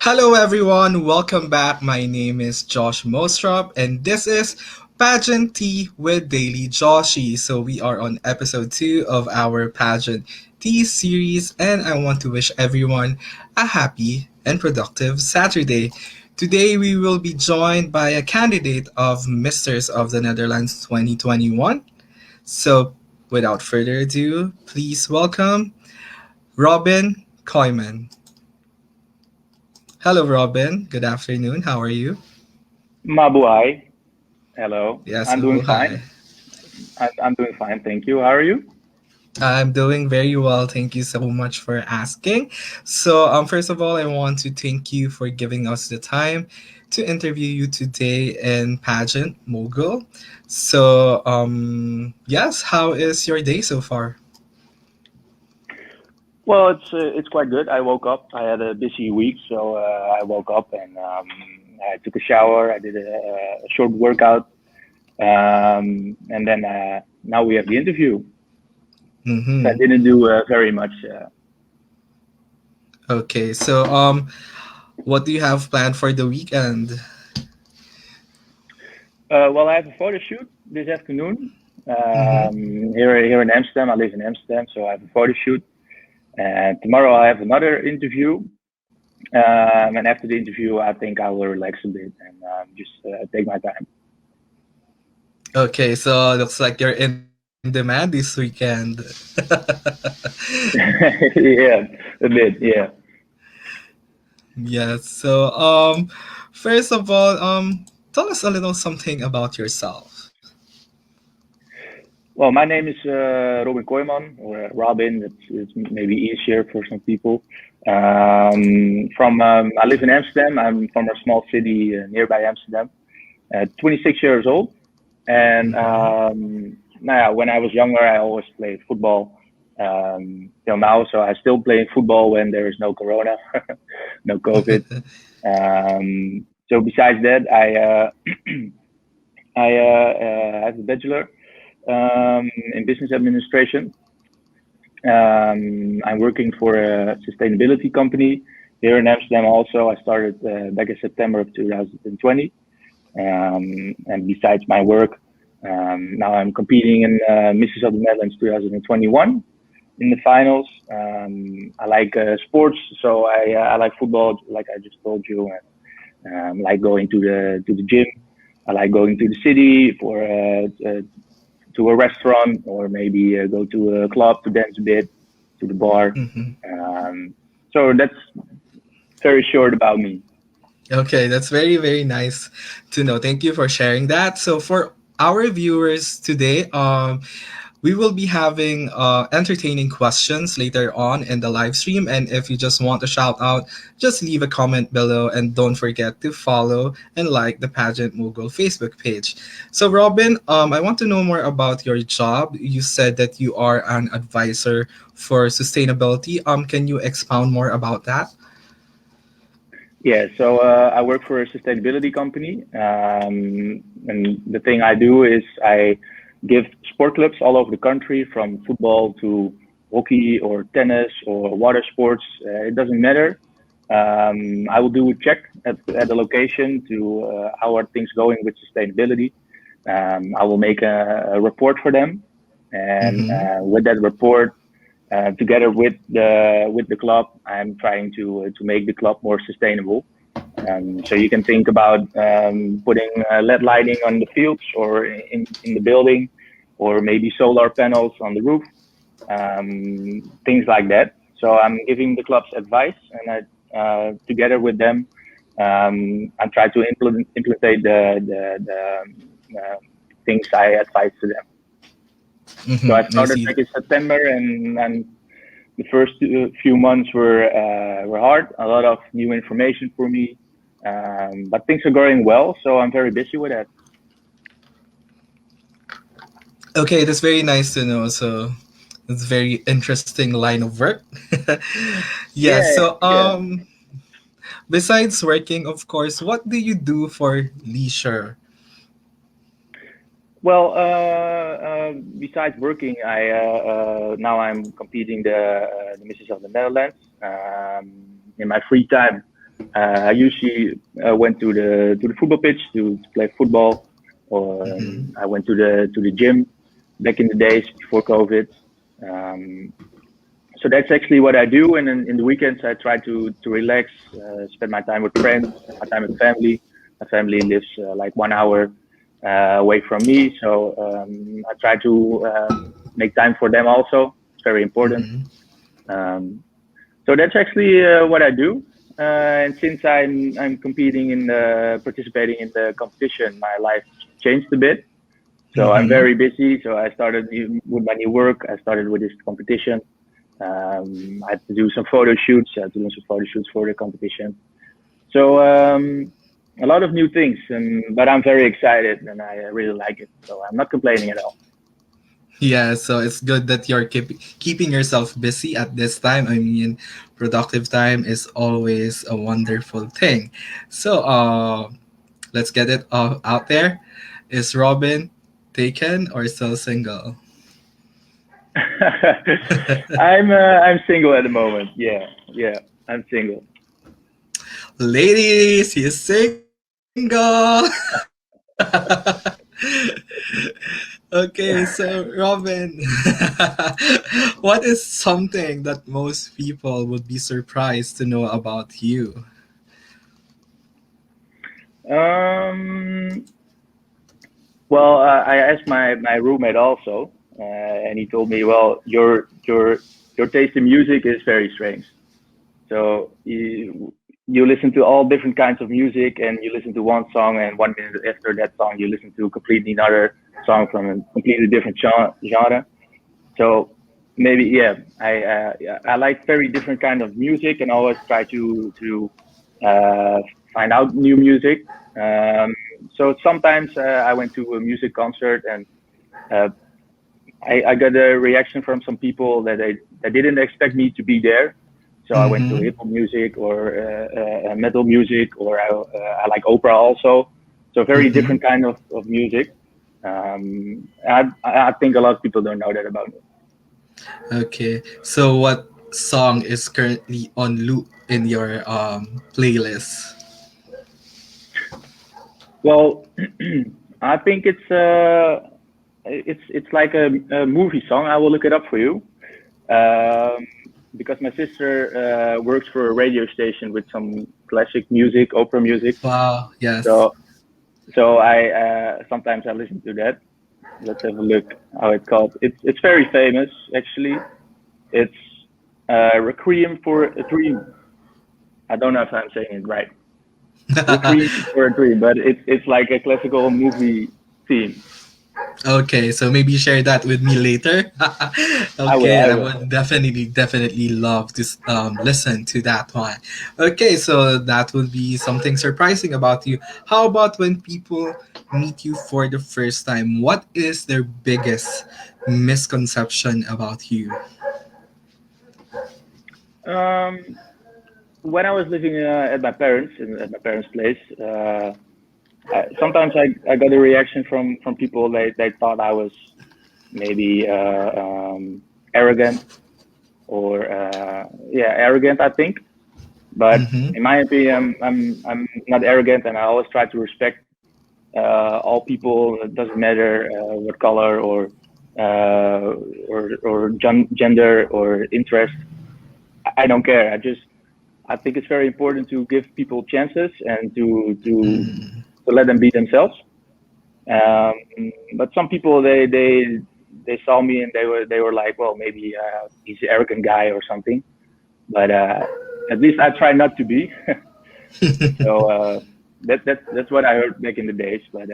Hello, everyone. Welcome back. My name is Josh Mostrop, and this is Pageant Tea with Daily Joshi. So, we are on episode 2 of our Pageant Tea series, and I want to wish everyone a happy and productive Saturday. Today, we will be joined by a candidate of Misters of the Netherlands 2021. So, without further ado, please welcome Robbin Kooiman. Hello, Robin. Good afternoon. How are you? Mabuhay. Hello. Yes, I'm doing hi. fine. I'm doing fine. Thank you. How are you? I'm doing very well. Thank you so much for asking. So, first of all, I want to thank you for giving us the time to interview you today in Pageant Mogul. So, yes, how is your day so far? Well, it's quite good. I woke up. I had a busy week, so I woke up and I took a shower. I did a short workout, and then now we have the interview. So I Mm-hmm. didn't do very much. Okay, so what do you have planned for the weekend? Well, I have a photo shoot this afternoon. Mm-hmm. Here in Amsterdam. I live in Amsterdam, so I have a photo shoot. And tomorrow I have another interview. And after the interview, I think I will relax a bit and just take my time. Okay, so looks like you're in demand this weekend. Yeah, a bit. Yeah. Yes. So, first of all, tell us a little something about yourself. Well, my name is Robbin Kooiman or Robin. It's maybe easier for some people. From I live in Amsterdam. I'm from a small city nearby Amsterdam. 26 years old, and Mm-hmm. when I was younger, I always played football. Till now, so I still play football when there is no Corona, no Kovid. So besides that, I have a bachelor in business administration. I'm working for a sustainability company here in Amsterdam. Also, I started back in September of 2020. And besides my work, now I'm competing in Mrs. of the Netherlands 2021 in the finals. I like sports, so I like football, like I just told you, and like going to the gym. I like going to the city for to a restaurant or maybe go to a club to dance a bit, to the bar. Mm-hmm. Um, so that's very short about me. Okay, that's very, very nice to know. Thank you for sharing that. So, for our viewers today, we will be having entertaining questions later on in the live stream. And if you just want to shout out, just leave a comment below and don't forget to follow and like the Pageant Mogul Facebook page. So, Robin, I want to know more about your job. You said that you are an advisor for sustainability. Can you expound more about that? Yeah, so I work for a sustainability company, and the thing I do is I give sport clubs all over the country, from football to hockey or tennis or water sports. It doesn't matter. I will do a check at the location to how are things going with sustainability. I will make a report for them, and Mm-hmm. with that report, together with the club, I'm trying to make the club more sustainable. So you can think about putting LED lighting on the fields or in the building, or maybe solar panels on the roof, things like that. So I'm giving the clubs advice, and together with them, I'm trying to implement the things I advise to them. So I Mm-hmm. I started see. back in September, and the first few months were hard. A lot of new information for me, but things are going well, so I'm very busy with that. Okay, that's very nice to know. So it's very interesting line of work. Yes. Yeah, So yeah. besides working, of course, what do you do for leisure? Well, besides working, I now I'm competing the Misses of the Netherlands. In my free time, I usually went to the football pitch to play football, or Mm-hmm. I went to the gym back in the days before COVID. Um, so that's actually what I do. And then in the weekends, I try to relax, spend my time with friends, spend my time with family. My family lives like 1 hour away from me, so I try to make time for them also. It's very important. Mm-hmm. Um, so that's actually what I do. And since I'm competing in the participating in the competition, my life changed a bit. So I'm Mm-hmm. very busy. So I started with my new work. I started with this competition. I had to do some photo shoots. I had to do some photo shoots for the competition. So a lot of new things, but I'm very excited and I really like it. So I'm not complaining at all. Yeah, so it's good that you're keeping yourself busy at this time. I mean, productive time is always a wonderful thing. So, let's get it out there. Is Robin taken or still single? I'm single at the moment. Yeah, yeah, I'm single. Ladies, he's single. Okay, so Robin, what is something that most people would be surprised to know about you? Um, well, I asked my roommate also, and he told me, well, your taste in music is very strange. So you listen to all different kinds of music, and you listen to one song, and 1 minute after that song, you listen to a completely another song from a completely different genre. So maybe yeah, yeah, I like very different kind of music, and always try to uh, find out new music. Um, so sometimes I went to a music concert, and uh, I got a reaction from some people that they didn't expect me to be there. So I went to Mm-hmm. hip hop music or metal music, or I like opera also. So very Mm-hmm. different kind of music. I think a lot of people don't know that about me. Okay, so what song is currently on loop in your playlist? Well, I think it's like a movie song. I will look it up for you. Um, because my sister works for a radio station with some classic music, opera music. Wow, yes. So so I sometimes I listen to that. Let's have a look how it's called. It's very famous actually. It's Requiem for a Dream. I don't know if I'm saying it right. Requiem for a Dream, but it's like a classical movie theme. Okay, so maybe share that with me later. I will. Okay, I I will. would definitely love to listen to that one. Okay, so that would be something surprising about you. How about when people meet you for the first time? What is their biggest misconception about you? Um, when I was living at my parents at my parents' place, sometimes I got a reaction from people. They thought I was maybe arrogant or yeah, arrogant. I think, but Mm-hmm. in my opinion, I'm not arrogant, and I always try to respect all people. It doesn't matter what color or gender or interest. I don't care. I think it's very important to give people chances and to let them be themselves. Um, but some people they saw me and they were like, well, maybe he's an arrogant guy or something. But at least I try not to be. So that's what I heard back in the days. But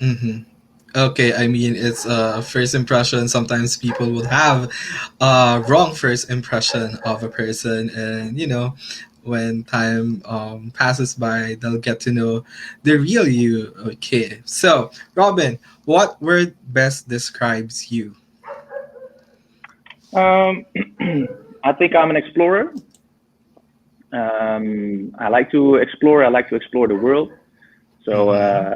Mm-hmm. Okay, I mean it's a first impression. Sometimes people would have a wrong first impression of a person, and when time passes by, they'll get to know the real you. Okay, so Robin, what word best describes you? um, I think I'm an explorer. I like to explore. I like to explore the world. So Mm-hmm.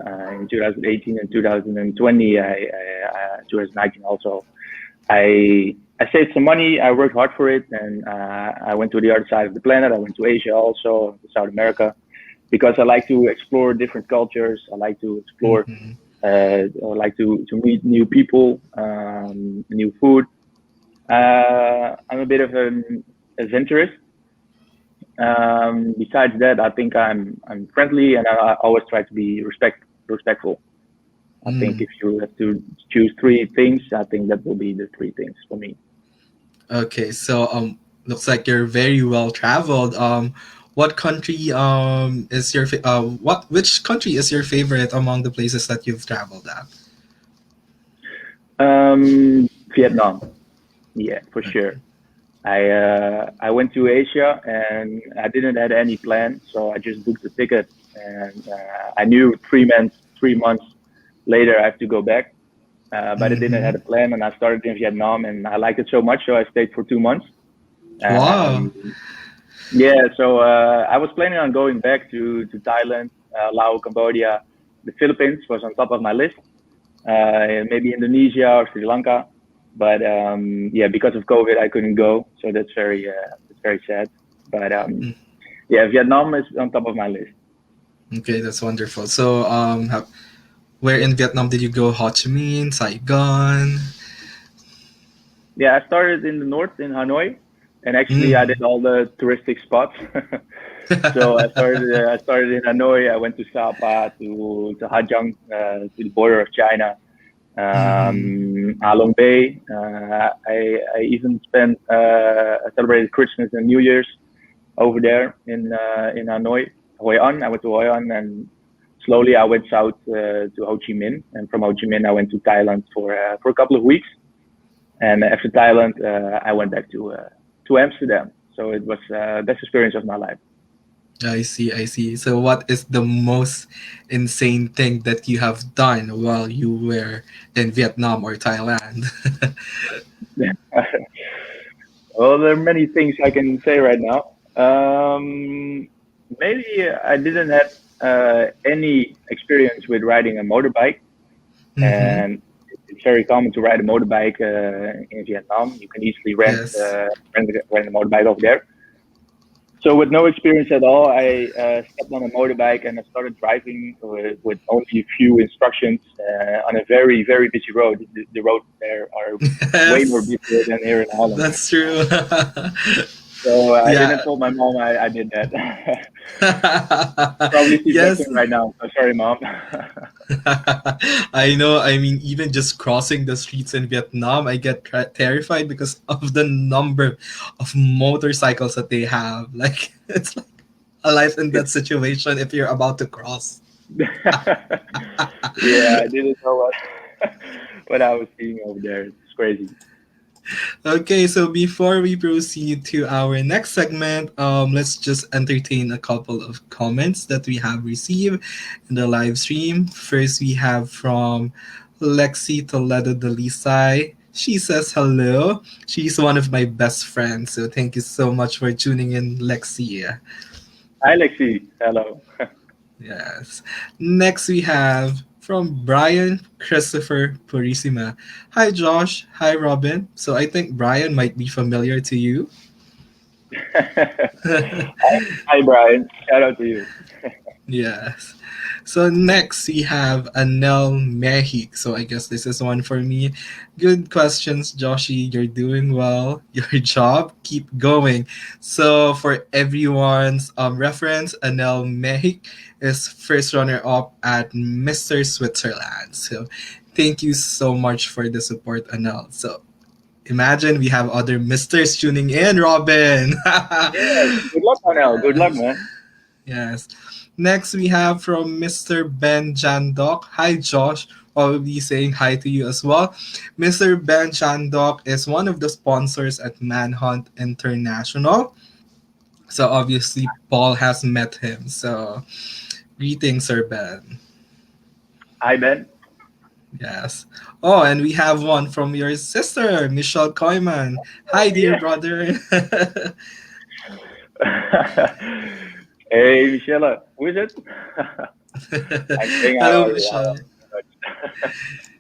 in 2018 and 2020, 2019 also, I I saved some money. I worked hard for it, and I went to the other side of the planet. I went to Asia, also to South America, because I like to explore different cultures. I like to explore. Mm-hmm. I like to meet new people, new food. I'm a bit of an adventurous. Besides that, I think I'm friendly, and I always try to be respectful. I think Mm. if you have to choose three things, I think that will be the three things for me. Okay, so looks like you're very well traveled. What country is your which country is your favorite among the places that you've traveled at? Vietnam, yeah, for sure. I went to Asia and I didn't have any plan, so I just booked a ticket and I knew 3 months later I have to go back, but I didn't have Mm-hmm. a plan and I started in Vietnam and I liked it so much, so I stayed for 2 months. Wow. Um, yeah, so I was planning on going back to Thailand, Laos, Cambodia. The Philippines was on top of my list, maybe Indonesia or Sri Lanka. But yeah, because of COVID, I couldn't go, so that's very sad. But Mm. yeah, Vietnam is on top of my list. Okay, that's wonderful. So where in Vietnam did you go? Ho Chi Minh, Saigon. Yeah, I started in the north in Hanoi, and actually I Mm. did all the touristic spots. So I started in Hanoi. I went to Sapa, to Hajang, to the border of China, Mm-hmm. Along Bay. I even spent I celebrated Christmas and New Year's over there in Hanoi, Hoi An. I went to Hoi An, and slowly I went south to Ho Chi Minh, and from Ho Chi Minh I went to Thailand for a couple of weeks, and after Thailand I went back to Amsterdam. So it was best experience of my life. I see, I see. So what is the most insane thing that you have done while you were in Vietnam or Thailand? Well, there are many things I can say right now. Maybe I didn't have any experience with riding a motorbike, Mm-hmm. and it's very common to ride a motorbike in Vietnam. You can easily Yes. rent a motorbike over there. So with no experience at all, I stepped on a motorbike and I started driving with only a few instructions on a very busy road. The roads there are way more Yes, busier than here in Holland. that's true. So I didn't Yeah. told my mom I did that. Probably she's Yes. watching right now. So sorry, mom. I know. I mean, even just crossing the streets in Vietnam, I get terrified because of the number of motorcycles that they have. Like, it's like a life and death situation if you're about to cross. Yeah, I didn't know what I was seeing over there. It's crazy. Okay, so before we proceed to our next segment, let's just entertain a couple of comments that we have received in the live stream. First, we have from Lexi Toledo Delisai. She says hello. She's one of my best friends, so thank you so much for tuning in, Lexi. Hi, Lexi. Hello. Yes. Next, we have from Brian Christopher Purisima. Hi, Josh. Hi, Robin. So I think Brian might be familiar to you. Hi, Brian. Shout out to you. Yes. So next we have Anel Mehik. So I guess this is one for me. Good questions, Joshi. You're doing well. Your job, keep going. So for everyone's reference, Anel Mehik is first runner up at Mr. Switzerland. So thank you so much for the support, Anel. So imagine we have other Misters tuning in, Robin. Yeah, good luck, Arnell. Good luck, Yes. man. Yes. Next, we have from Mr. Ben Jandok. Hi, Josh. Probably saying hi to you as well. Mr. Ben Jandok is one of the sponsors at Manhunt International. So, obviously, Paul has met him. So, greetings, Sir Ben. Hi, Ben. Yes. Oh, and we have one from your sister, Michelle Kooiman. Hi, dear Yeah. brother. Hey, Michelle. Who is it? I'm saying hi Hello, already. Michelle. Hello.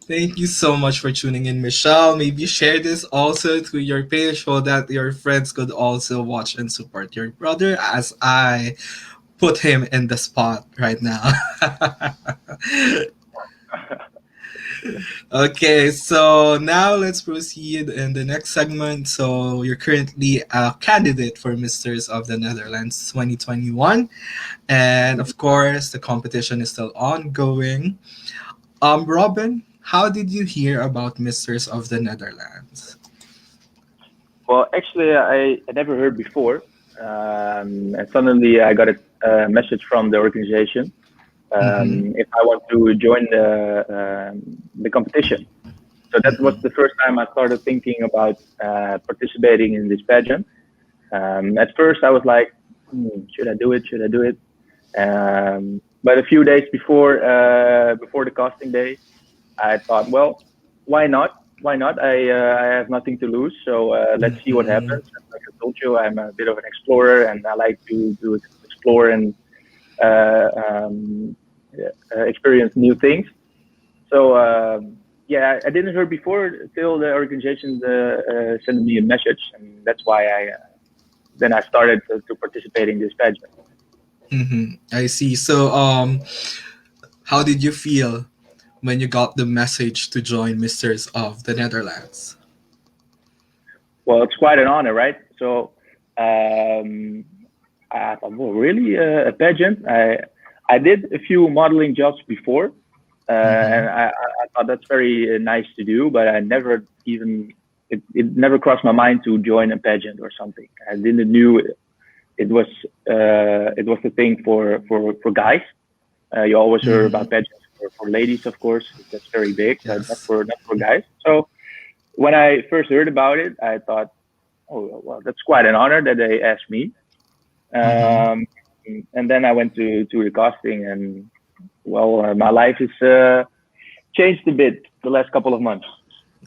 Thank you so much for tuning in, Michelle. Maybe share this also to your page so that your friends could also watch and support your brother as I put him in the spot right now. Okay, so now let's proceed in the next segment. So you're currently a candidate for Misters of the Netherlands 2021, and of course the competition is still ongoing. Robin, how did you hear about Misters of the Netherlands? Well, actually, I never heard before, and suddenly I got a message from the organization Mm-hmm. if I want to join the competition. So that was Mm-hmm. the first time I started thinking about participating in this pageant. At first, I was like, should I do it? Should I do it? But a few days before the casting day, I thought, well, why not? Why not? I have nothing to lose, so let's see what Mm-hmm. happens. Like I told you, I'm a bit of an explorer, and I like to explore and uh, um, experience new things. So yeah, I didn't hear before till the organization sent me a message, and that's why I then I started to participate in this pageant. Mm-hmm. I see. So, how did you feel when you got the message to join Misters of the Netherlands? Well, it's quite an honor, right? So um, I thought, well, really a pageant? I did a few modeling jobs before, Mm-hmm. and I thought that's very nice to do, but I never even it never crossed my mind to join a pageant or something. I didn't knew it was the thing for guys. You always hear Mm-hmm. about pageants for ladies, of course. That's very big, but Yes. not for guys. So when I first heard about it, I thought, oh well, that's quite an honor that they asked me. Mm-hmm. Um, and then I went to the casting, and well, my life is changed a bit the last couple of months.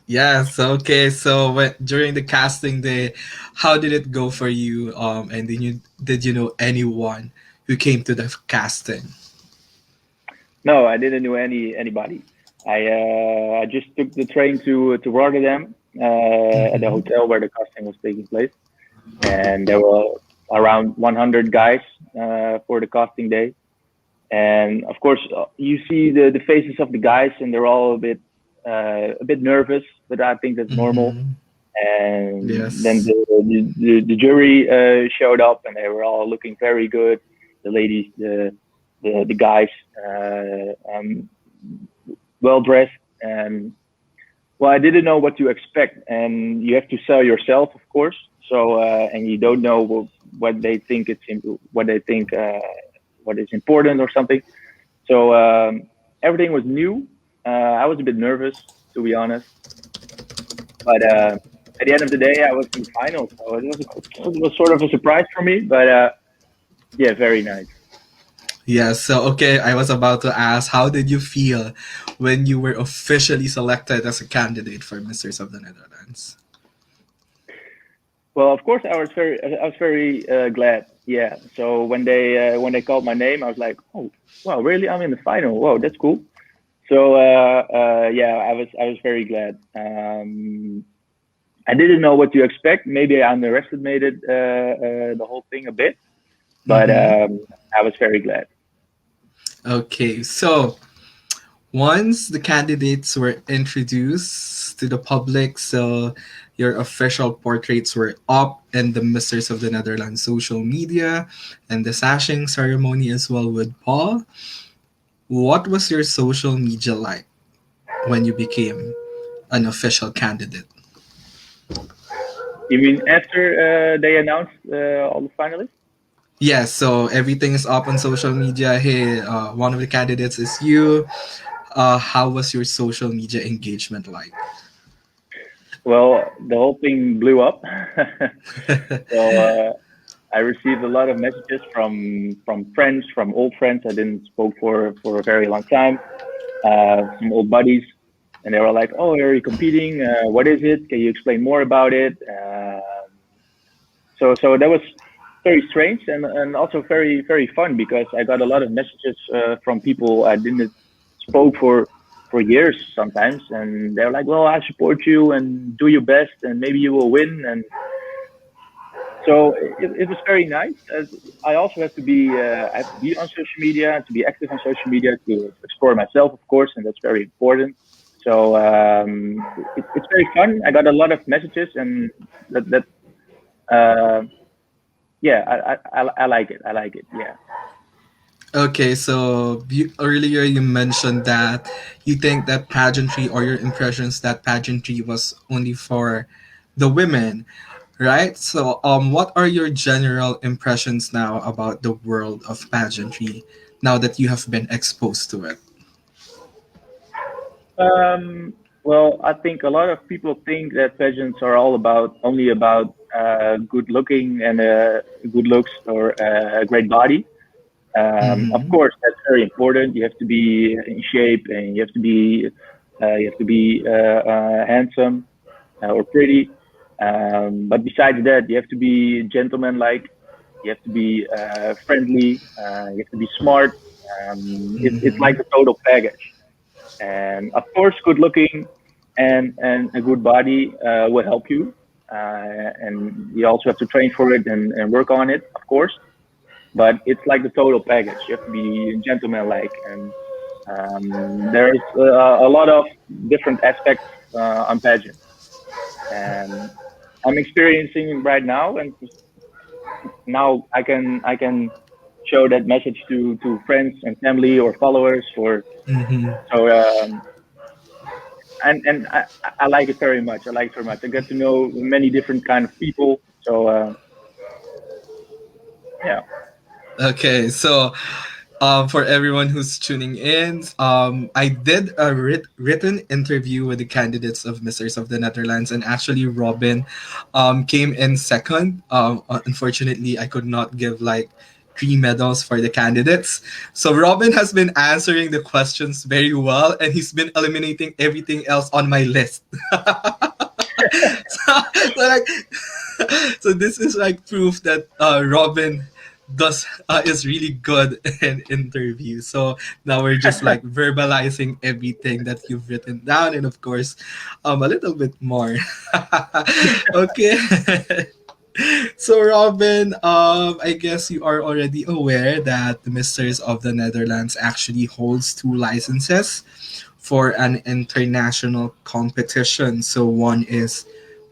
Yes. Okay. So, during the casting day, how did it go for you? And did you know anyone who came to the casting? No, I didn't know anybody. I just took the train to Rotterdam at the Mm-hmm. hotel where the casting was taking place, and there were around 100 guys for the casting day. And of course, you see the faces of the guys, and they're all a bit nervous, but I think that's normal. Mm-hmm. And then Yes. the jury showed up, and they were all looking very good. The ladies, the guys, well dressed, and well, I didn't know what to expect, and you have to sell yourself, of course. So, and you don't know what they think what they think what is important or something. So everything was new. I was a bit nervous, to be honest, but at the end of the day, I was in the final, so it was sort of a surprise for me. But yeah, very nice. Yes. So, okay, I was about to ask, how did you feel when you were officially selected as a candidate for Misters of the Netherlands? Well, of course, I was very glad. Yeah. So when they called my name, I was like, oh, wow, really? I'm in the final. Whoa, that's cool. So yeah, I was very glad. I didn't know what to expect. Maybe I underestimated the whole thing a bit, but Mm-hmm. I was very glad. Okay. So, once the candidates were introduced to the public, so your official portraits were up in the Misters of the Netherlands social media and the sashing ceremony as well with Paul. What was your social media like when you became an official candidate? You mean after they announced all the finalists? Yes, so everything is up on social media. Hey, one of the candidates is you. How was your social media engagement like? Well, the whole thing blew up. So I received a lot of messages from friends, from old friends I didn't spoke for a very long time, some old buddies, and they were like, "Oh, are you competing? What is it? Can you explain more about it?" So that was very strange and also very fun because I got a lot of messages from people I didn't spoke for. for years sometimes, and they're like, "Well, I support you and do your best, and maybe you will win." And so it was very nice. I also have to be I have to be on social media, to be active on social media, to explore myself, of course, and that's very important. So it's very fun. I got a lot of messages, and that uh, yeah, I like it. I like it. Yeah. Okay, so earlier you mentioned that you think that pageantry, or your impressions that pageantry was only for the women, right? So, what are your general impressions now about the world of pageantry now that you have been exposed to it? Well, I think a lot of people think that pageants are all about only about good looking and good looks or a great body. Of Mm-hmm. course, that's very important. You have to be in shape, and you have to be handsome or pretty. But besides that, you have to be gentleman-like. You have to be friendly. You have to be smart. It's Mm-hmm. like the total package. And of course, good looking and a good body will help you. And you also have to train for it and work on it, of course. But it's like the total package. You have to be gentleman-like, and there's a lot of different aspects on pageant, and I'm experiencing it right now. And now I can show that message to friends and family or followers. For Mm-hmm. so and I like it very much. I like it very much. I get to know many different kind of people. So yeah. Okay, so for everyone who's tuning in, I did a written interview with the candidates of Misters of the Netherlands, and actually Robin came in second. Unfortunately, I could not give like three medals for the candidates. So Robin has been answering the questions very well, and he's been eliminating everything else on my list. So like, so this is like proof that Robin does is really good in interviews. So now we're just like verbalizing everything that you've written down, and of course, a little bit more. Okay. So Robin, I guess you are already aware that the Misters of the Netherlands actually holds two licenses for an international competition. So one is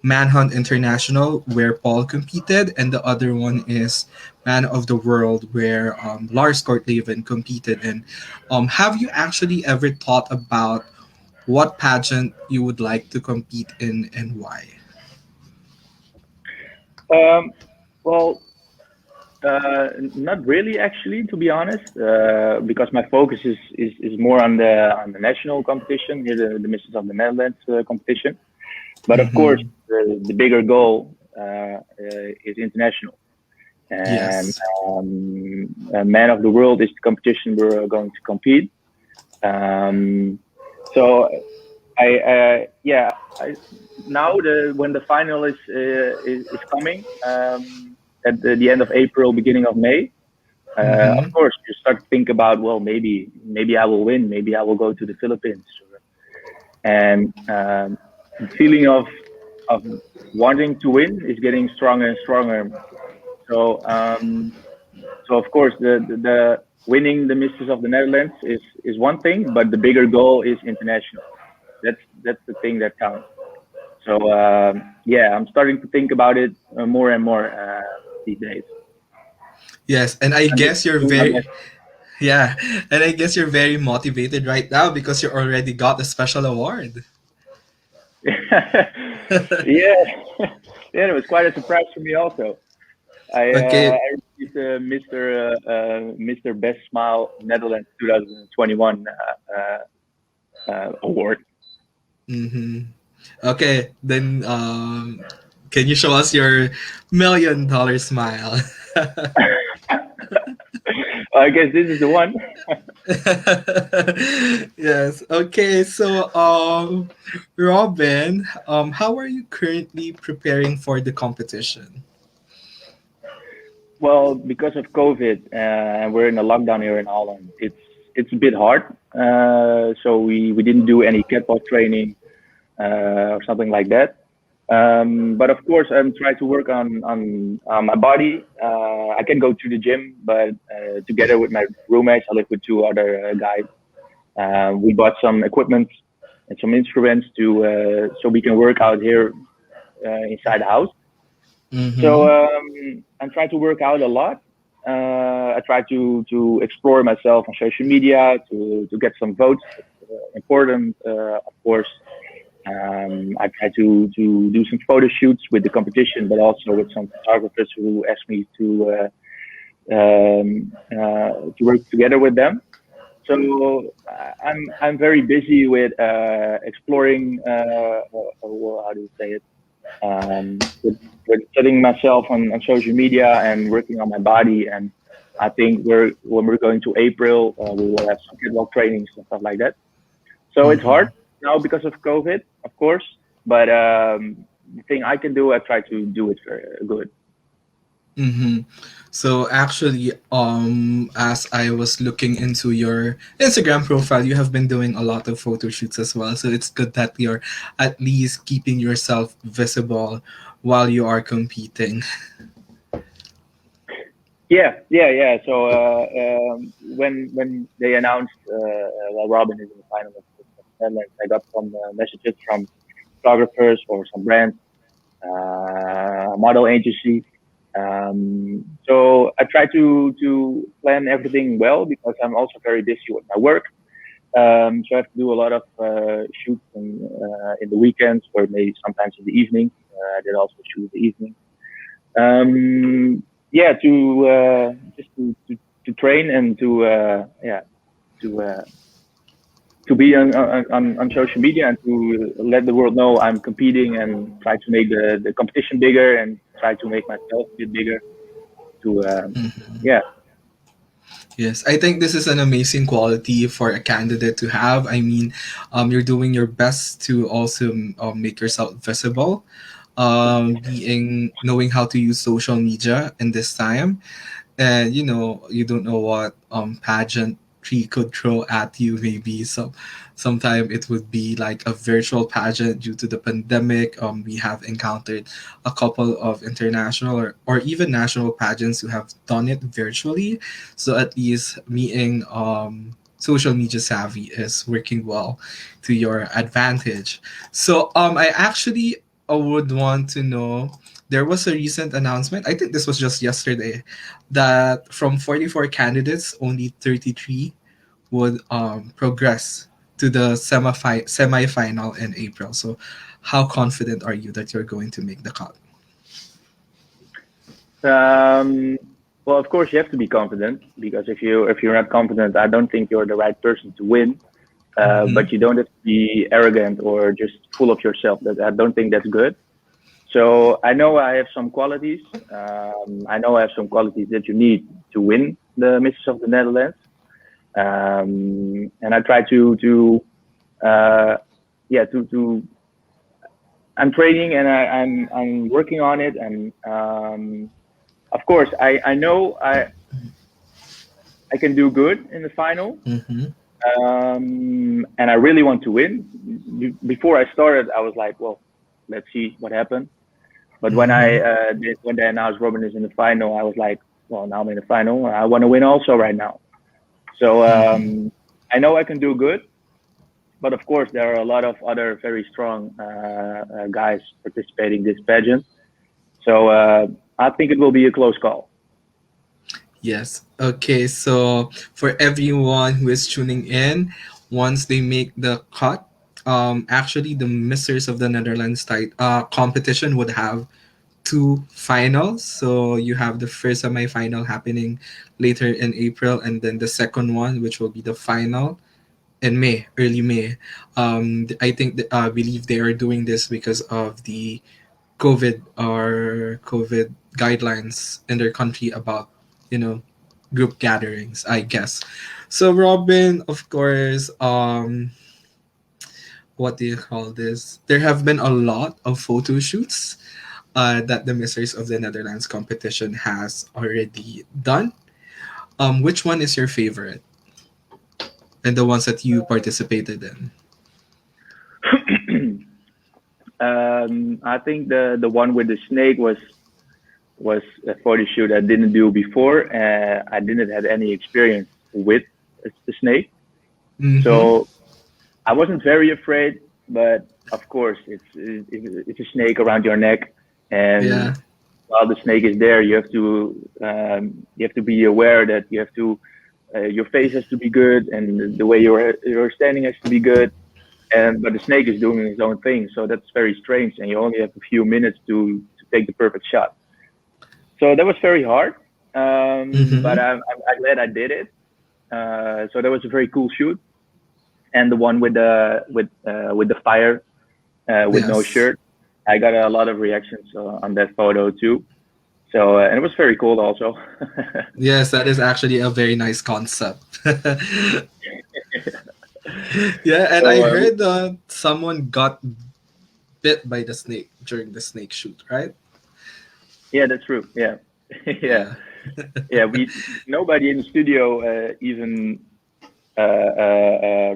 Manhunt International, where Paul competed, and the other one is Man of the World, where Lars Kortleven competed in. Have you actually ever thought about what pageant you would like to compete in and why? Um, well, not really, actually, to be honest, because my focus is more on the national competition, here the Missions of the Netherlands competition. But of course, Mm-hmm. the bigger goal is international. And Yes. Man of the World is the competition we're going to compete. Um, so yeah, now when the final is coming at the end of April, beginning of May. Of Mm-hmm. course, you start to think about, well, maybe I will win, maybe I will go to the Philippines, and the feeling of wanting to win is getting stronger and stronger. So so of course the winning the Masters of the Netherlands is one thing, but the bigger goal is international. That's the thing that counts. So yeah, I'm starting to think about it more and more these days. Yes, and I I'm just guess you're doing my very best. yeah, and I guess you're very motivated right now because you already got a special award. Yeah, yeah, it was quite a surprise for me also. Okay. I received Mr. Best Smile Netherlands 2021 award. Mm-hmm. Okay, then can you show us your $1 million smile? I guess this is the one. Yes. Okay. So, Robin, how are you currently preparing for the competition? Well, because of COVID, and we're in a lockdown here in Holland. It's it's a bit hard. So we didn't do any catwalk training or something like that. But of course, I'm trying to work on my body. I can go to the gym, but together with my roommates, I live with two other guys. We bought some equipment and some instruments to so we can work out here inside the house. So Mm-hmm. I'm trying to work out a lot. I try to explore myself on social media to get some votes. Important, of course. I try to do some photo shoots with the competition, but also with some photographers who ask me to work together with them. So I'm very busy with exploring. How do you say it? With setting myself on social media and working on my body. And I think when we're going to April, we will have some catwalk trainings and stuff like that. So it's hard Mm-hmm. now because of COVID, of course. But the thing I can do, I try to do it very good. Mm-hmm. So actually, as I was looking into your Instagram profile, you have been doing a lot of photo shoots as well. So it's good that you're at least keeping yourself visible while you are competing. Yeah. So when they announced well, Robin is in the final of the Netherlands, I got some messages from photographers or some brands, model agency. So I try to plan everything well because I'm also very busy with my work. So I have to do a lot of shoots in the weekends or maybe sometimes in the evening. I did also shoot in the evening. Yeah, just to train and to to be on social media and to let the world know I'm competing and try to make the competition bigger and try to make myself a bit bigger. To yeah, Yes, I think this is an amazing quality for a candidate to have. I mean, you're doing your best to also make yourself visible, being knowing how to use social media in this time, and you don't know what pageant tree could throw at you. Maybe sometime it would be like a virtual pageant due to the pandemic. We have encountered a couple of international or even national pageants who have done it virtually. So at least meeting social media savvy is working well to your advantage. So I actually would want to know, there was a recent announcement, I think this was just yesterday, that from 44 candidates, only 33 would progress to the semi-final in April. So how confident are you that you're going to make the cut? um, well, of course you have to be confident because if you're not confident, I don't think you're the right person to win. Mm-hmm. But you don't have to be arrogant or just full of yourself. That I don't think that's good. So I know I have some qualities. I know I have some qualities that you need to win the Misses of the Netherlands. And I try to uh, yeah to I'm training and I'm working on it. And of course I know I can do good in the final. Mm-hmm. And I really want to win. Before I started, I was like, well, let's see what happens. But Mm-hmm. when they announced Robin is in the final, I was like, well, now I'm in the final. I want to win also right now. So Mm-hmm. I know I can do good, but of course there are a lot of other very strong guys participating in this pageant. So I think it will be a close call. Yes. Okay. So for everyone who is tuning in, once they make the cut, actually the Misters of the Netherlands competition would have two finals. So you have the first semi-final happening later in April, and then the second one, which will be the final in May, early May. I believe they are doing this because of the COVID guidelines in their country about you know group gatherings, I guess. So Robin, of course, what do you call this? There have been a lot of photo shoots that the Misters of the Netherlands competition has already done. Which one is your favorite? and the ones that you participated in? I think the one with the snake was a photo shoot I didn't do before. I didn't have any experience with the snake, Mm-hmm. so I wasn't very afraid. But of course, it's a snake around your neck, and Yeah. while the snake is there, you have to be aware that your face has to be good, and the way you're standing has to be good. And but the snake is doing his own thing, so that's very strange, and you only have a few minutes to take the perfect shot. So that was very hard, but Mm-hmm. I'm glad I did it. So that was a very cool shoot, and the one with the fire with no Yes. shirt, I got a lot of reactions on that photo too. So and it was very cool also. Yes, that is actually a very nice concept. Yeah, and I So heard that someone got bit by the snake during the snake shoot, right? yeah, that's true. Yeah, yeah, Yeah. yeah. We nobody in the studio even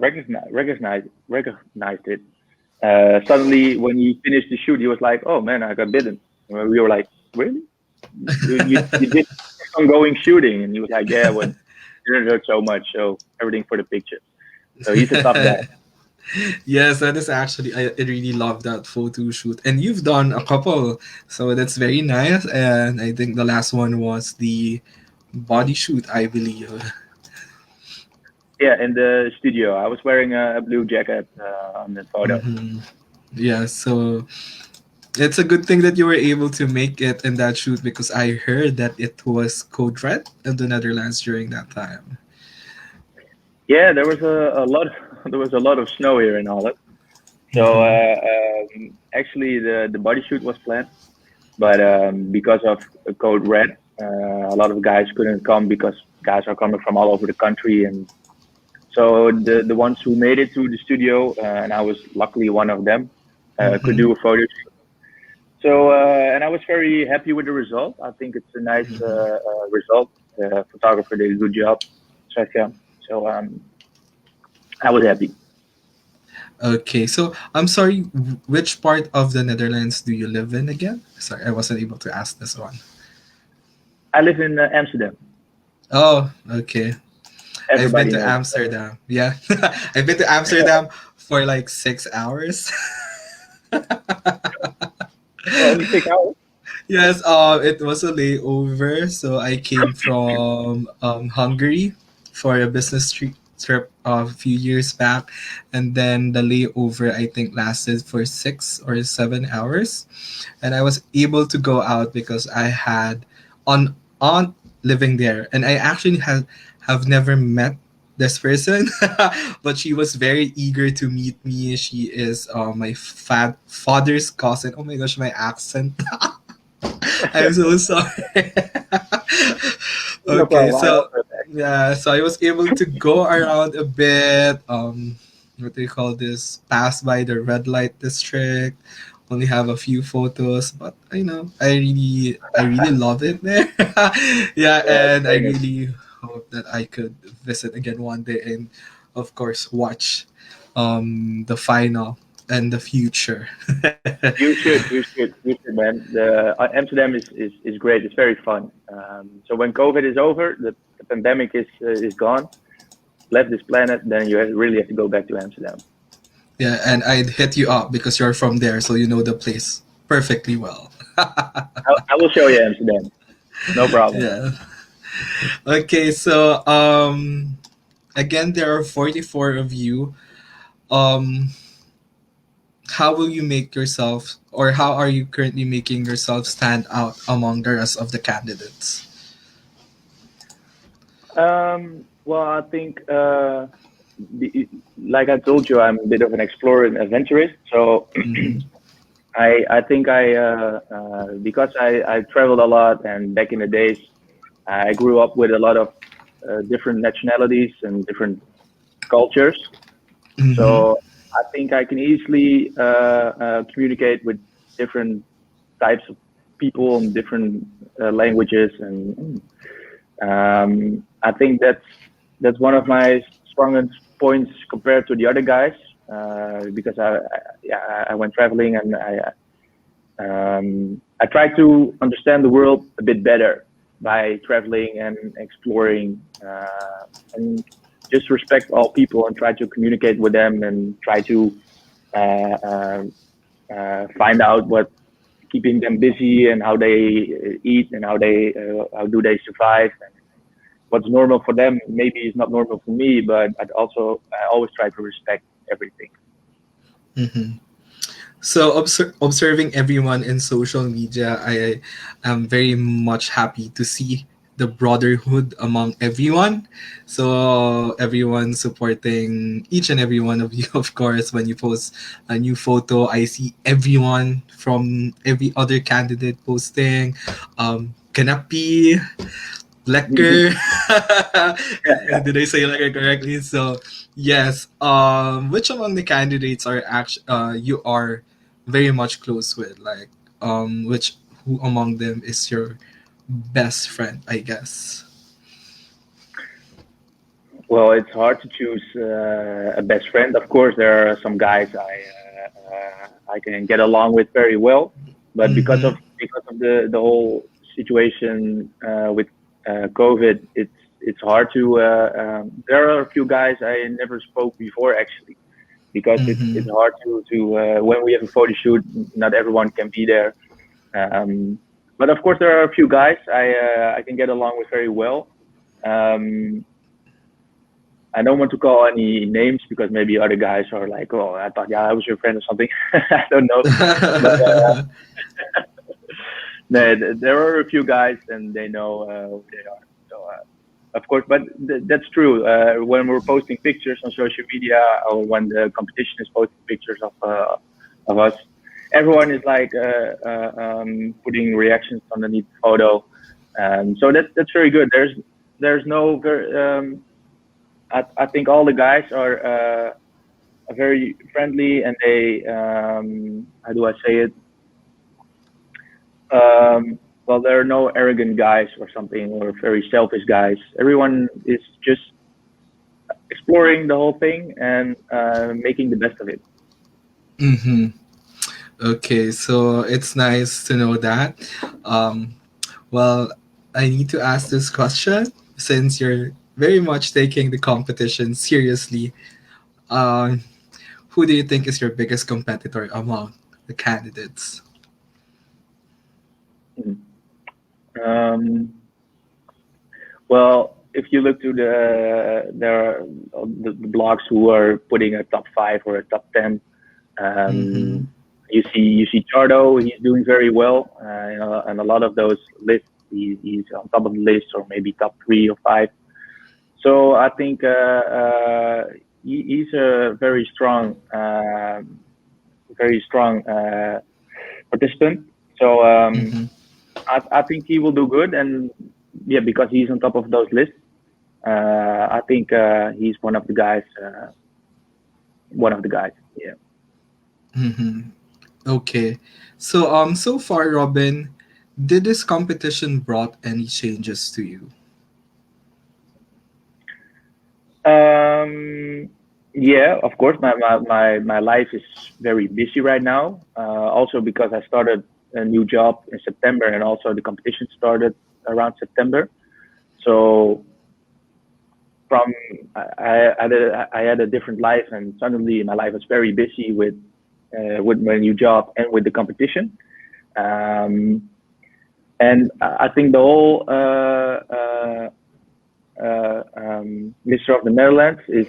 recognized it. Suddenly, when he finished the shoot, he was like, "Oh man, I got bitten." And we were like, "Really? You did ongoing shooting?" And he was like, "Yeah, well, it didn't hurt so much, so everything for the picture." So he's a tough guy. Yes, that is actually, I really love that photo shoot. And you've done a couple, so that's very nice. And I think the last one was the body shoot, I believe. Yeah, in the studio, I was wearing a blue jacket on the photo. Hmm. Yeah, so it's a good thing that you were able to make it in that shoot because I heard that it was code red in the Netherlands during that time. Yeah, there was a lot. There was a lot of snow here in Holland. So Hmm. actually, the body shoot was planned, but because of code red, a lot of guys couldn't come because guys are coming from all over the country, and so the ones who made it to the studio, and I was luckily one of them, could Hmm. do a photo shoot. So and I was very happy with the result. I think it's a nice result. The photographer did a good job, so yeah. So I was happy. Okay, so I'm sorry, which part of the Netherlands do you live in again? Sorry, I wasn't able to ask this one. I live in Amsterdam. Oh, okay. I've been Everybody to knows. Amsterdam. Yeah. I've been to Amsterdam for like 6 hours. Oh, only 6 hours. Yes, it was a layover. So I came from Hungary for a business trip a few years back. And then the layover, I think, lasted for 6 or 7 hours. And I was able to go out because I had an aunt living there. And I actually have never met this person, but she was very eager to meet me. She is my father's cousin. Oh my gosh, my accent. I'm so sorry. No Okay, problem. I so also yeah, so I was able to go around a bit. What do you call this? Pass by the red light district. Only have a few photos, but I really love it there. Yeah, yeah, it's and I famous. really hope that I could visit again one day and, of course, watch the final and the future. You should, man. The Amsterdam is great. It's very fun. So when COVID is over, the pandemic is gone, left this planet, then really have to go back to Amsterdam. Yeah, and I'd hit you up because you're from there, so you know the place perfectly well. I will show you Amsterdam. No problem. Yeah. Okay, so again there are 44 of you. Um how will you make yourself, or how are you currently making yourself stand out among the rest of the candidates? Well, I think, like I told you, I'm a bit of an explorer and adventurist. So Mm-hmm. I think because I traveled a lot, and back in the days, I grew up with a lot of different nationalities and different cultures. Mm-hmm. So I think I can easily communicate with different types of people and different languages, and I think that's one of my strongest points compared to the other guys because I went traveling and I try to understand the world a bit better by traveling and exploring and just respect all people and try to communicate with them and try to uh, find out what keeping them busy and how they eat and how do they survive and what's normal for them maybe is not normal for me, but I always try to respect everything. Mm-hmm. So observing everyone in social media, I am very much happy to see the brotherhood among everyone. So everyone supporting each and every one of you. Of course, when you post a new photo, I see everyone from every other candidate posting. Kanapi, Lecker. Did I say Lecker correctly? So yes. Which among the candidates are actually you are very much close with? Like which who among them is your best friend? I guess. Well, it's hard to choose a best friend. Of course, there are some guys I can get along with very well, but Mm-hmm. because of the whole situation with COVID, it's hard to. There are a few guys I never spoke before actually, because it's Mm-hmm. hard to when we have a photo shoot, not everyone can be there. Um, but of course, there are a few guys I can get along with very well. Um, I don't want to call any names because maybe other guys are like, "Oh, I thought yeah, I was your friend or something." I don't know, but no, there are a few guys and they know who they are. So of course, but that's true. When we're posting pictures on social media or when the competition is posting pictures of us, everyone is like putting reactions underneath the photo. So that's very good. There's no very I think all the guys are very friendly and they how do I say it? Well, there are no arrogant guys or something or very selfish guys. Everyone is just exploring the whole thing and making the best of it. Mm-hmm. Okay, so it's nice to know that. Um, well, I need to ask this question since you're very much taking the competition seriously. Um, who do you think is your biggest competitor among the candidates? Um, well, if you look to there are the blogs who are putting a top 5 or a top 10. Mm-hmm. Um, you see Chardo, he's doing very well, and a lot of those lists, he's on top of the list or maybe top 3 or 5. So I think he's a very strong participant. So Mm-hmm. I think he will do good, and yeah, because he's on top of those lists, I think he's one of the guys. One of the guys. Yeah. Mm-hmm. Okay. So so far, Robin, did this competition brought any changes to you? Yeah, of course. My life is very busy right now. Also because I started a new job in September, and also the competition started around September. So from I had a different life, and suddenly my life was very busy with my new job and with the competition. Um, and I think the whole Mr. of the Netherlands is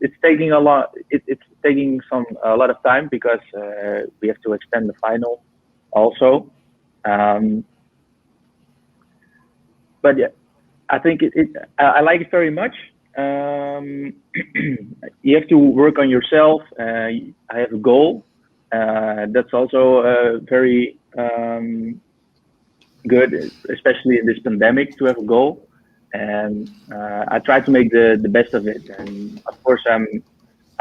it's taking a lot. It's taking a lot of time because we have to extend the final also. Um, but yeah, I think I like it very much. Um, you have to work on yourself. I have a goal. That's also very good, especially in this pandemic, to have a goal. And I try to make the best of it. And of course, I'm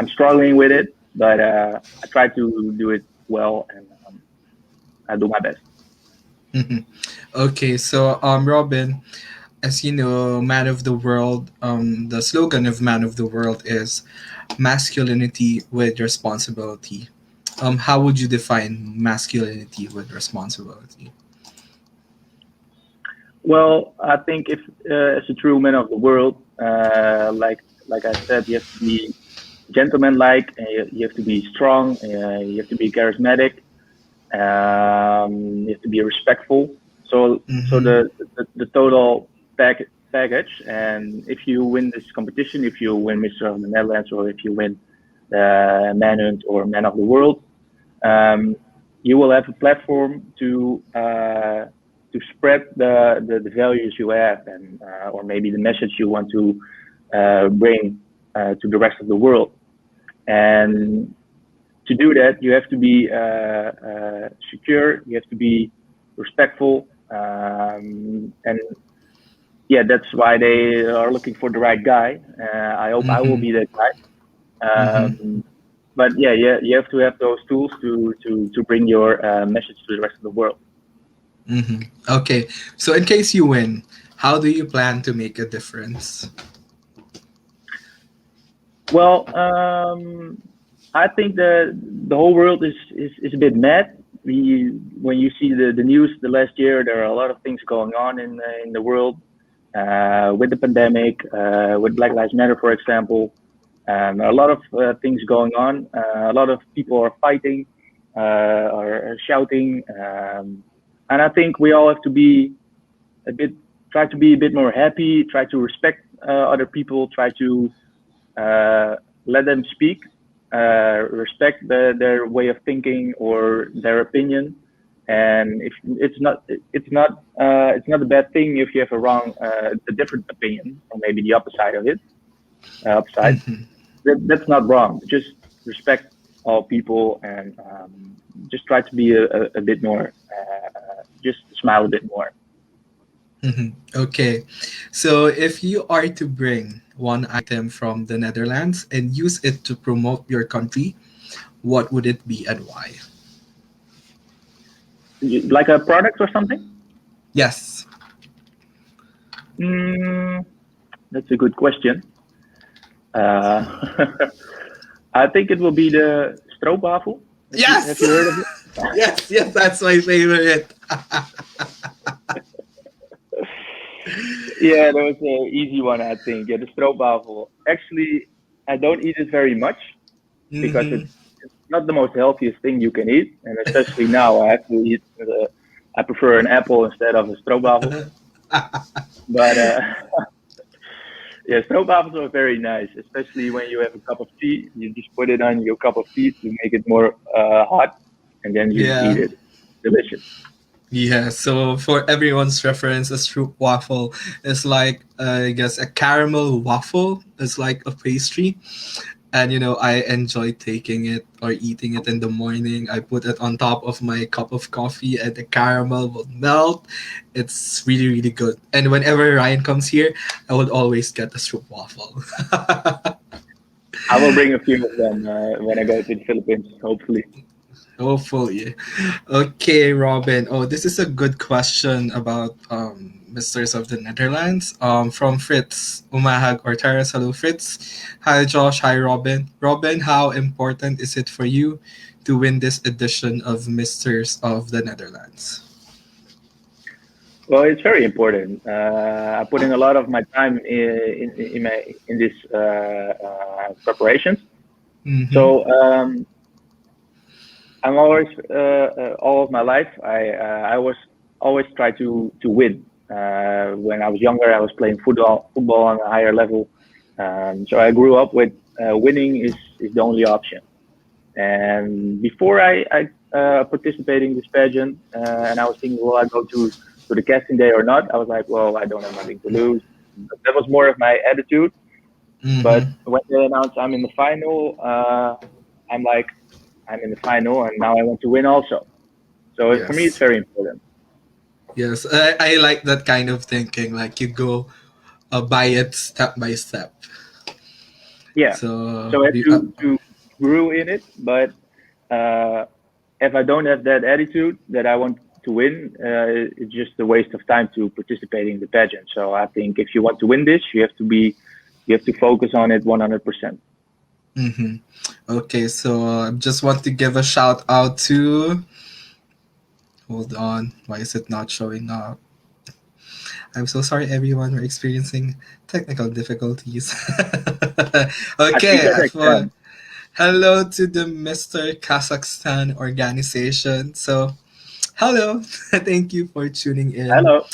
struggling with it, but I try to do it well, and I do my best. Mhm. Okay, so Robin, as you know, Man of the World, the slogan of Man of the World is masculinity with responsibility. How would you define masculinity with responsibility? Well, I think if as a true man of the world, like I said, you have to be gentleman-like, you have to be strong, you have to be charismatic, you have to be respectful. So Mm-hmm. the total package. And if you win this competition, if you win Mr. of the Netherlands, or if you win the Manhunt or Man of the World, um, you will have a platform to spread the values you have, and or maybe the message you want to bring to the rest of the world. And to do that, you have to be secure. You have to be respectful, and yeah, that's why they are looking for the right guy. I hope I will Mm-hmm. be that guy. Mm-hmm. But yeah, you have to have those tools to bring your message to the rest of the world. Mm-hmm. Okay. So in case you win, how do you plan to make a difference? Well, I think the whole world is a bit mad. When you see the news the last year, there are a lot of things going on in the world, with the pandemic, with Black Lives Matter, for example. A lot of things going on. A lot of people are fighting, are shouting, and I think we all have to be a bit, try to be a bit more happy, try to respect other people, try to uh, let them speak, respect their way of thinking or their opinion. And if it's not a bad thing if you have a different opinion, or maybe the opposite of it, upside. Mm-hmm. That's not wrong. Just respect all people, and just try to be a bit more, just smile a bit more. Mm-hmm. Okay. So if you are to bring one item from the Netherlands and use it to promote your country, what would it be and why? Like a product or something. Yes. Mm, that's a good question. Uh, I think it will be the stroopwafel. Have Yes. you heard of it? Yes. Yes. That's my favorite. Yeah, that was an easy one, I think. Yeah, the stroopwafel. Actually, I don't eat it very much because Mm-hmm. it's not the most healthiest thing you can eat, and especially now I have to eat. I prefer an apple instead of a stroopwafel. But yeah, stroopwafels are very nice, especially when you have a cup of tea. You just put it on your cup of tea to make it more hot, and then you just eat Yeah. it. Delicious. Yeah, so for everyone's reference, a stroop waffle is like, I guess, a caramel waffle. It's like a pastry. And, I enjoy taking it or eating it in the morning. I put it on top of my cup of coffee and the caramel will melt. It's really, really good. And whenever Ryan comes here, I would always get a stroop waffle. I will bring a few of them when I go to the Philippines, hopefully. Hopefully. Okay, Robin. Oh, this is a good question about Misters of the Netherlands. From Fritz Umahag or Terrace. Hello, Fritz. Hi, Josh. Hi, Robin. Robin, how important is it for you to win this edition of Misters of the Netherlands? Well, it's very important. I put in a lot of my time in this preparations. Mm-hmm. So I'm always all of my life. I was always try to win. When I was younger, I was playing football on a higher level. So I grew up with winning is the only option. And before I participated in this pageant, and I was thinking, will I go to the casting day or not? I was like, well, I don't have nothing to lose. But that was more of my attitude. But Mm-hmm. when they announced I'm in the final, I'm like, I'm in the final, and now I want to win also. So for me, it's Yes. very important. Yes. I like that kind of thinking. Like you go by it step by step. Yeah. So, So I have to grew in it, but uh, if I don't have that attitude that I want to win, it's just a waste of time to participate in the pageant. So I think if you want to win this, you have to focus on it 100%. Mm-hmm. Okay, so just want to give a shout out to. Hold on, why is it not showing up? I'm so sorry, everyone. We're experiencing technical difficulties. I speak Okay, Kazakhstan. hello to the Mr. Kazakhstan organization. So, hello, thank you for tuning in. Hello.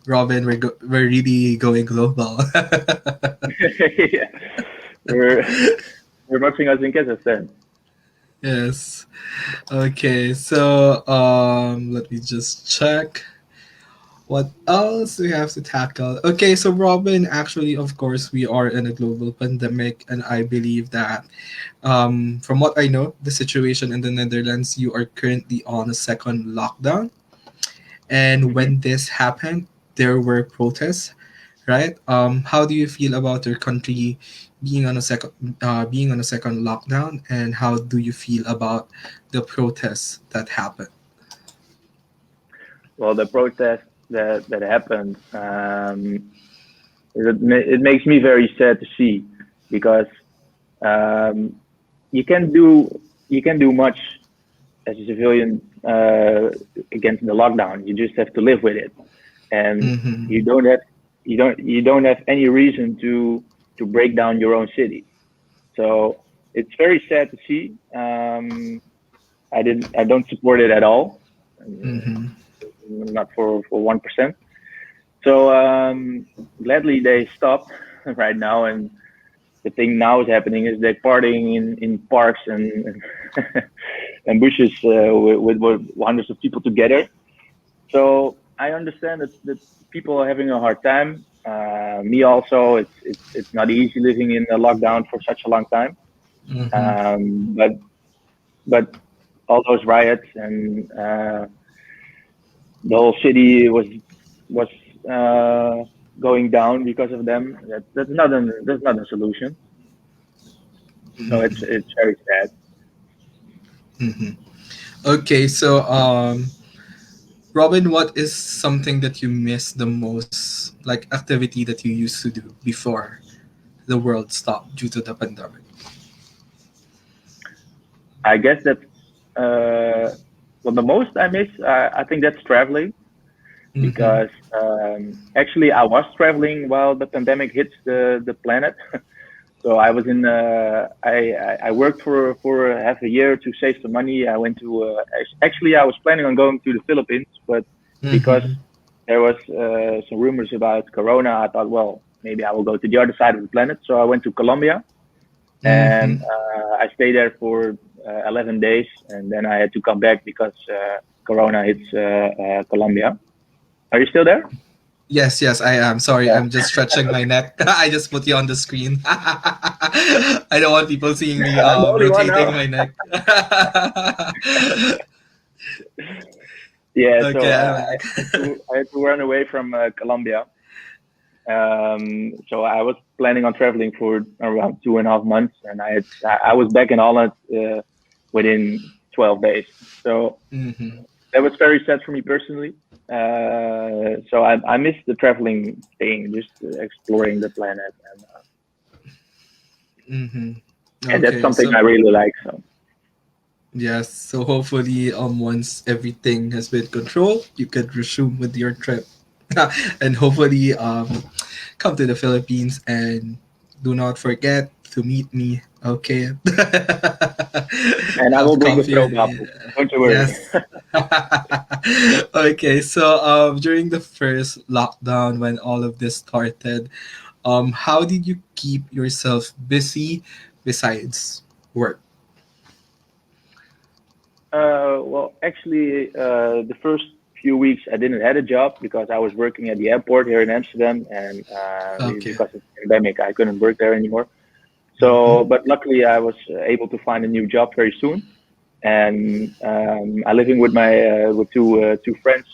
Robin, we're really going global. Yeah. We're we're watching us in Kazakhstan. Yes. Okay, so let me just check. What else do we have to tackle? Okay, so Robin, actually, of course, we are in a global pandemic, and I believe that, from what I know, the situation in the Netherlands, you are currently on a second lockdown, and Hmm. when this happened, there were protests, right? How do you feel about your country being on a second lockdown, and how do you feel about the protests that happened? Well, the protest that happened, it makes me very sad to see because um, you can do much as a civilian against the lockdown. You just have to live with it, and Mm-hmm. you don't have any reason to break down your own city. So it's very sad to see. I don't support it at all. Mm-hmm. Not for 1%. So gladly they stopped right now, and the thing now is happening is they're partying in parks and and bushes with hundreds of people together. So I understand that people are having a hard time. Me also, it's not easy living in a lockdown for such a long time. Mm-hmm. But all those riots and the whole city was going down because of them. That's not a solution. So it's very sad. Mm-hmm. Okay, so Robin, what is something that you miss the most, like activity that you used to do before the world stopped due to the pandemic? I guess that well, the most I miss, I think that's traveling Mm-hmm. because actually I was traveling while the pandemic hits the planet. So I was in. I worked for half a year to save some money. I went to. Actually, I was planning on going to the Philippines, but because Mm-hmm. there was some rumors about Corona, I thought, well, maybe I will go to the other side of the planet. So I went to Colombia, Mm-hmm. and I stayed there for 11 days, and then I had to come back because Corona hits Colombia. Are you still there? Yes, yes, I am. Sorry, Yeah. I'm just stretching my neck. I just put you on the screen. I don't want people seeing me I'm the only one rotating now. my neck. Yeah, so Okay, I'm back. I had to run away from Colombia. So I was planning on traveling for around 2.5 months, and I was back in Holland within 12 days. So Mm-hmm. that was very sad for me personally. So I missed the traveling thing, just exploring the planet, Mm-hmm. and that's Okay, something so I really like. So yes, so hopefully, once everything has been controlled, you can resume with your trip, and hopefully, come to the Philippines and do not forget to meet me. Okay, and I will have bring the coffee. stroopwafel. Don't you worry. Yes. Okay, so during the first lockdown when all of this started, how did you keep yourself busy besides work? Well, actually, the first few weeks I didn't have a job because I was working at the airport here in Amsterdam, and Okay. because of the pandemic, I couldn't work there anymore. Mm-hmm. So, but luckily, I was able to find a new job very soon, and I'm living with my with two friends,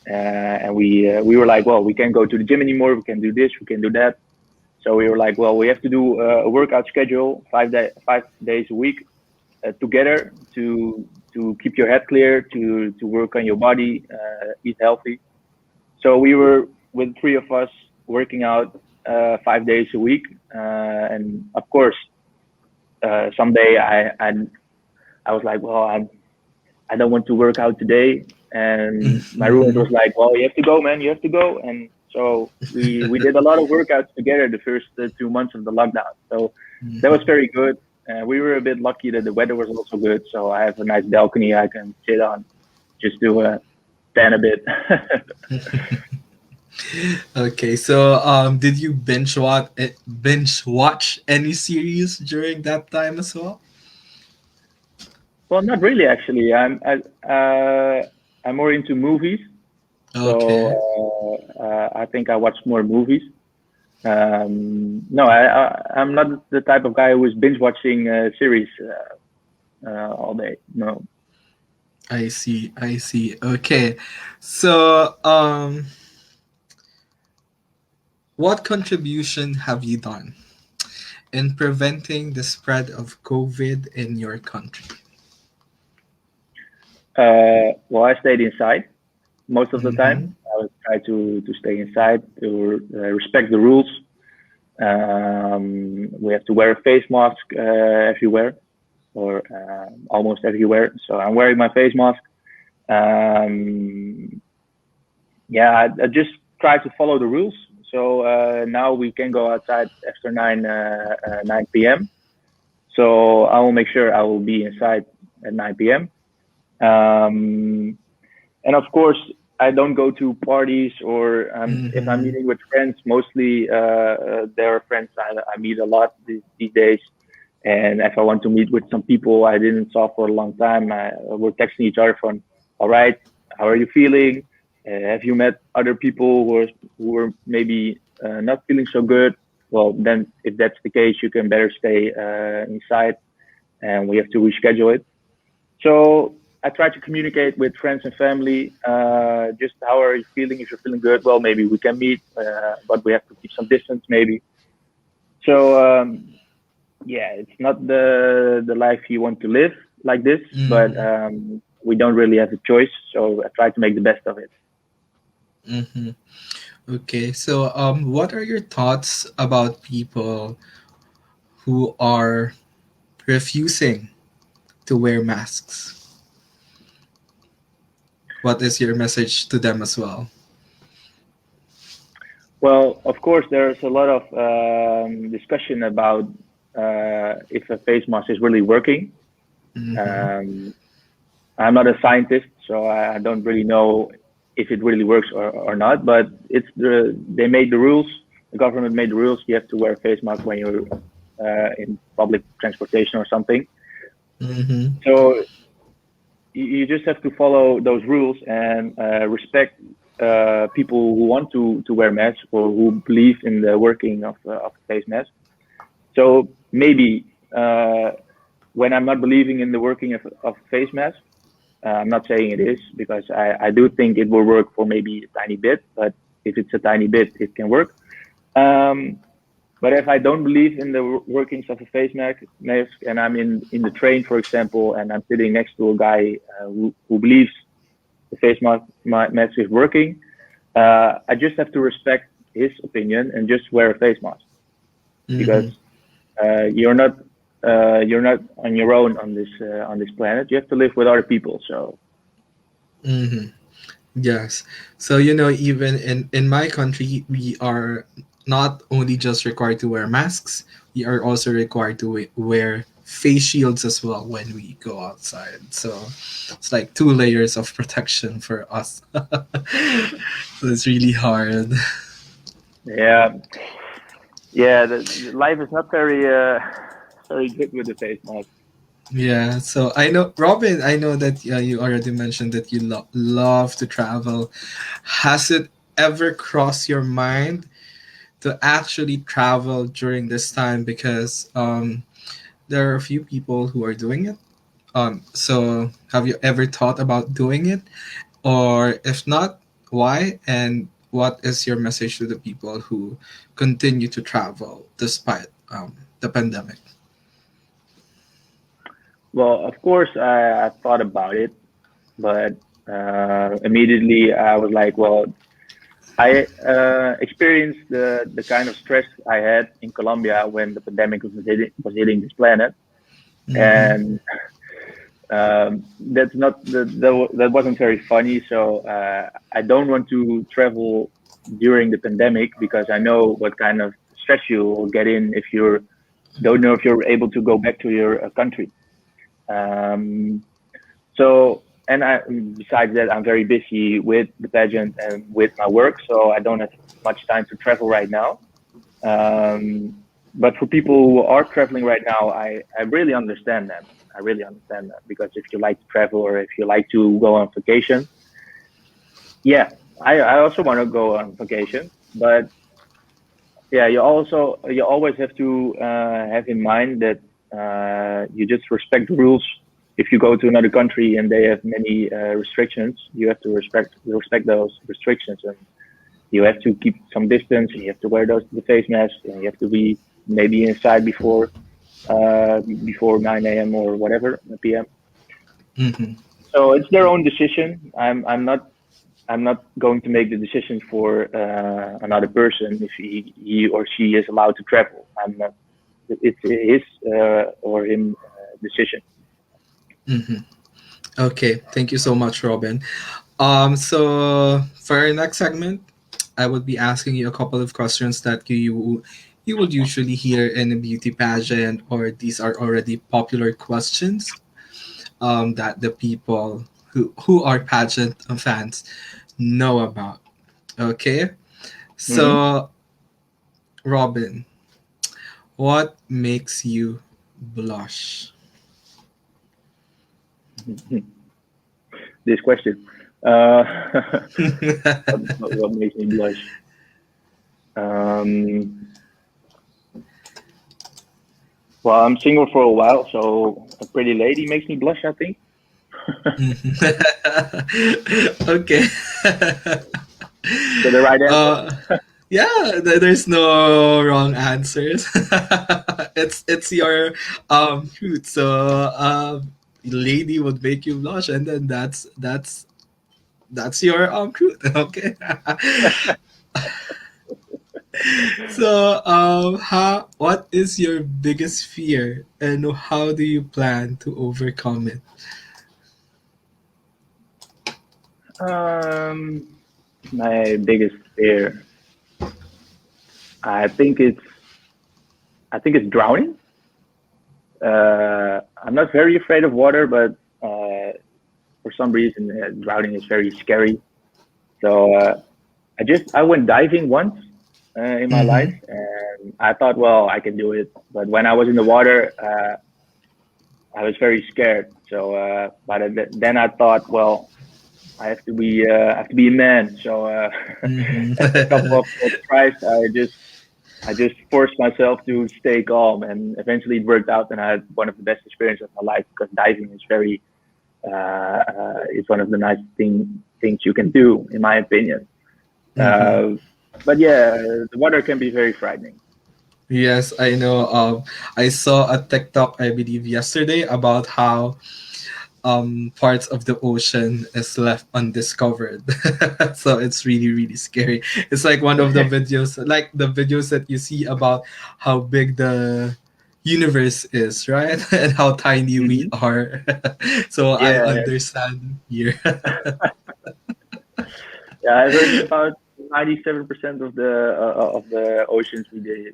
and we were like, well, we can't go to the gym anymore. We can do this, we can do that. So we were like, well, we have to do a workout schedule 5 days a week together to to keep your head clear, to work on your body, eat healthy. So we were with three of us working out 5 days a week, and of course, someday I was like, well, I don't want to work out today, and my roommate Mm-hmm. was like, well, you have to go, man, you have to go, and so we did a lot of workouts together the first 2 months of the lockdown. So that was very good. We were a bit lucky that the weather was also good, so I have a nice balcony I can sit on, just to tan a bit. Okay, so did you binge watch any series during that time as well? Well, not really actually. I'm more into movies, so Okay, I think I watch more movies. No, I'm not the type of guy who is binge watching series all day. No. I see. I see. Okay, so what contribution have you done in preventing the spread of COVID in your country? Well, I stayed inside most of the Mm-hmm. time. I would try to stay inside to respect the rules. We have to wear a face mask everywhere, or almost everywhere. So I'm wearing my face mask. Um, yeah, I just try to follow the rules. So now we can go outside after 9 p.m. So I will make sure I will be inside at 9 p.m. Um, and of course, I don't go to parties, or if I'm Mm-hmm. meeting with friends, mostly there are friends I meet a lot these days. And if I want to meet with some people I didn't saw for a long time, we're texting each other from, all right, how are you feeling? Have you met other people who are maybe not feeling so good? Well, then if that's the case, you can better stay inside, and we have to reschedule it. So I try to communicate with friends and family. Just how are you feeling? If you're feeling good, well, maybe we can meet, but we have to keep some distance, maybe. So yeah, it's not the life you want to live like this, but Mm-hmm. we don't really have a choice. So I try to make the best of it. Mm-hmm. Okay, so what are your thoughts about people who are refusing to wear masks? What is your message to them as well? Well, of course, there's a lot of discussion about if a face mask is really working. Mm-hmm. Um, I'm not a scientist, so I don't really know if it really works or not. But they made the rules. The government made the rules. You have to wear a face mask when you're in public transportation or something. Mm-hmm. So you just have to follow those rules and respect people who want to wear masks or who believe in the working of face mask. So maybe when I'm not believing in the working of face mask, I'm not saying it is, because I do think it will work for maybe a tiny bit, but if it's a tiny bit, it can work. Um, but if I don't believe in the workings of a face mask, and I'm in the train, for example, and I'm sitting next to a guy who believes the mask is working, I just have to respect his opinion and just wear a face mask, because Mm-hmm. you're not on your own on this planet. You have to live with other people. So Mm-hmm. Yes. So, even in my country, we are not only just required to wear masks, we are also required to wear face shields as well when we go outside. So it's like two layers of protection for us. So it's really hard. yeah, yeah, the life is not very good with the face mask. Yeah. So I know, Robin, I know that you already mentioned that you love to travel. Has it ever crossed your mind to actually travel during this time, because there are a few people who are doing it. So have you ever thought about doing it? Or if not, why? And what is your message to the people who continue to travel despite the pandemic? Well, of course, I thought about it, but immediately I was like, well, I experienced the kind of stress I had in Colombia when the pandemic was hitting this planet, Mm-hmm. and that's not that wasn't very funny. So I don't want to travel during the pandemic because I know what kind of stress you will get in if you don't know if you're able to go back to your country. Um, so and besides that, I'm very busy with the pageant and with my work, so I don't have much time to travel right now. Um, but for people who are traveling right now, I really understand them. I really understand that because if you like to travel or if you like to go on vacation, yeah, I also want to go on vacation. But yeah, you always have to have in mind that you just respect the rules. If you go to another country and they have many restrictions, you have to respect those restrictions, and you have to keep some distance. And you have to wear those the face masks, and you have to be maybe inside before 9 a.m. or whatever p.m. Mm-hmm. So it's their own decision. I'm not going to make the decision for another person if he or she is allowed to travel. I'm not. It's his or him decision. Mm-hmm. Okay, thank you so much, Robin. So for our next segment, I would be asking you a couple of questions that you would usually hear in a beauty pageant, or these are already popular questions that the people who are pageant fans know about. Okay, Mm-hmm. so Robin, what makes you blush? This question. What makes me blush? Um, well, I'm single for a while, so a pretty lady makes me blush, I think. Okay. So the right answer. uh, yeah, there's no wrong answers. It's your truth. So lady would make you blush, and then that's your truth. Okay. So how what is your biggest fear, and how do you plan to overcome it? Um, my biggest fear, I think it's, I think it's drowning. I'm not very afraid of water, but for some reason, drowning is very scary. So I went diving once in my life, Mm-hmm. and I thought, well, I can do it. But when I was in the water, I was very scared. So, then I thought, well, I have to be a man. So after a couple Mm-hmm. of tries, I just forced myself to stay calm, and eventually it worked out. And I had one of the best experiences of my life because diving is it's one of the nice things you can do, in my opinion. Mm-hmm. Uh, but yeah, the water can be very frightening. Yes, I know. I saw a TikTok, I believe, yesterday about how parts of the ocean is left undiscovered. So it's really, really scary. It's like one of the videos, like the videos that you see about how big the universe is, right? And how tiny we Hmm. are. So I Yeah, understand here. yeah. I heard about 97% of the oceans we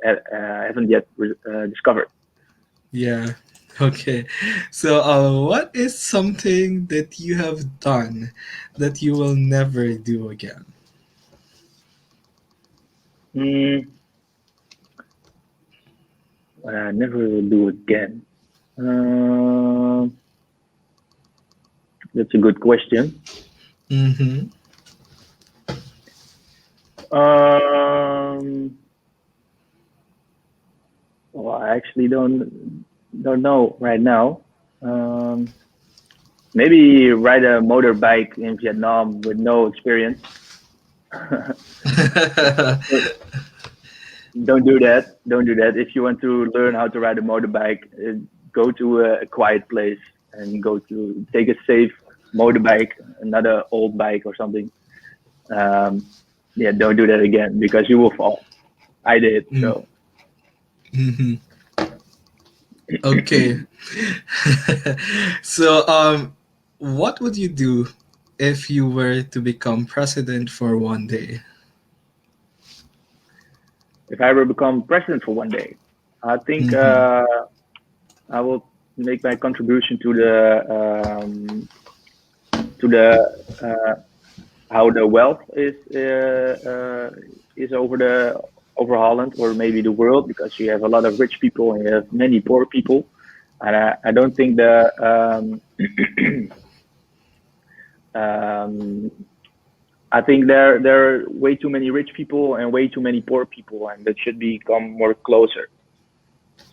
haven't yet discovered. Yeah. Okay. So, what is something that you have done that you will never do again? Mm, what I never will do again. Um, that's a good question. Mm-hmm. Um, well, I actually don't know right now. Um, maybe ride a motorbike in Vietnam with no experience. Don't do that. Don't do that. If you want to learn how to ride a motorbike, go to a quiet place and go to take a safe motorbike, another old bike or something. Um, yeah, don't do that again because you will fall. I did. So Mm-hmm. Okay. So, what would you do if you were to become president for one day? if I ever become president for one day, I think Mm-hmm. I will make my contribution to the uh, how the wealth is over Holland or maybe the world, because you have a lot of rich people and you have many poor people, and I don't think um, I think there are way too many rich people and way too many poor people, and that should become more closer.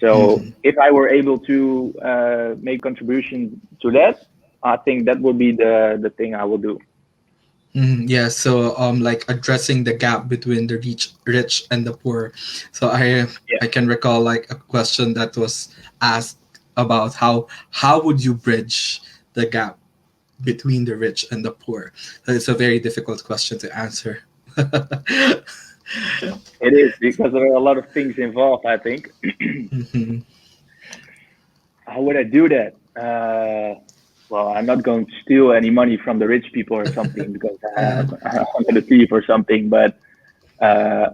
So Mm-hmm. if I were able to make contribution to that, I think that would be the thing I will do. Mm, yeah, so like addressing the gap between the rich and the poor. So Yeah. I can recall like a question that was asked about how would you bridge the gap between the rich and the poor. So it's a very difficult question to answer. It is because there are a lot of things involved. I think. Mhm. How would I do that? Well, I'm not going to steal any money from the rich people or something because Yeah. I'm not a thief or something. But uh,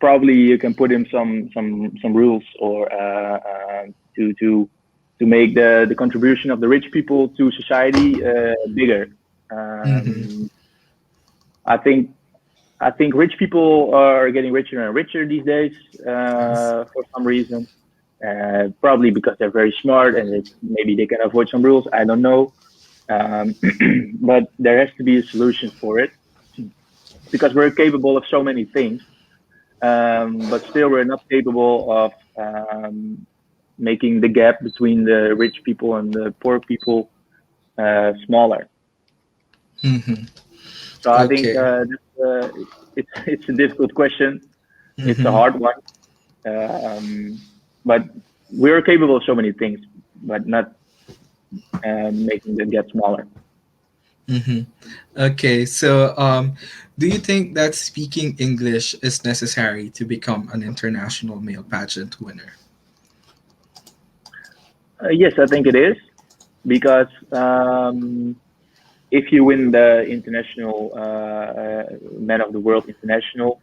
probably you can put in some rules or to make the contribution of the rich people to society bigger. Hmm. Um, I think I think rich people are getting richer and richer these days Yes. for some reason. Probably because they're very smart and maybe they can avoid some rules. I don't know. Um, but there has to be a solution for it because we're capable of so many things, but still we're not capable of making the gap between the rich people and the poor people smaller. Hmm. So I think Okay. it's a difficult question. It's a Hmm. hard one, but we're capable of so many things, but not making the gap smaller. Hmm. Okay. So, do you think that speaking English is necessary to become an international male pageant winner? Yes, I think it is because if you win the international man of the world international,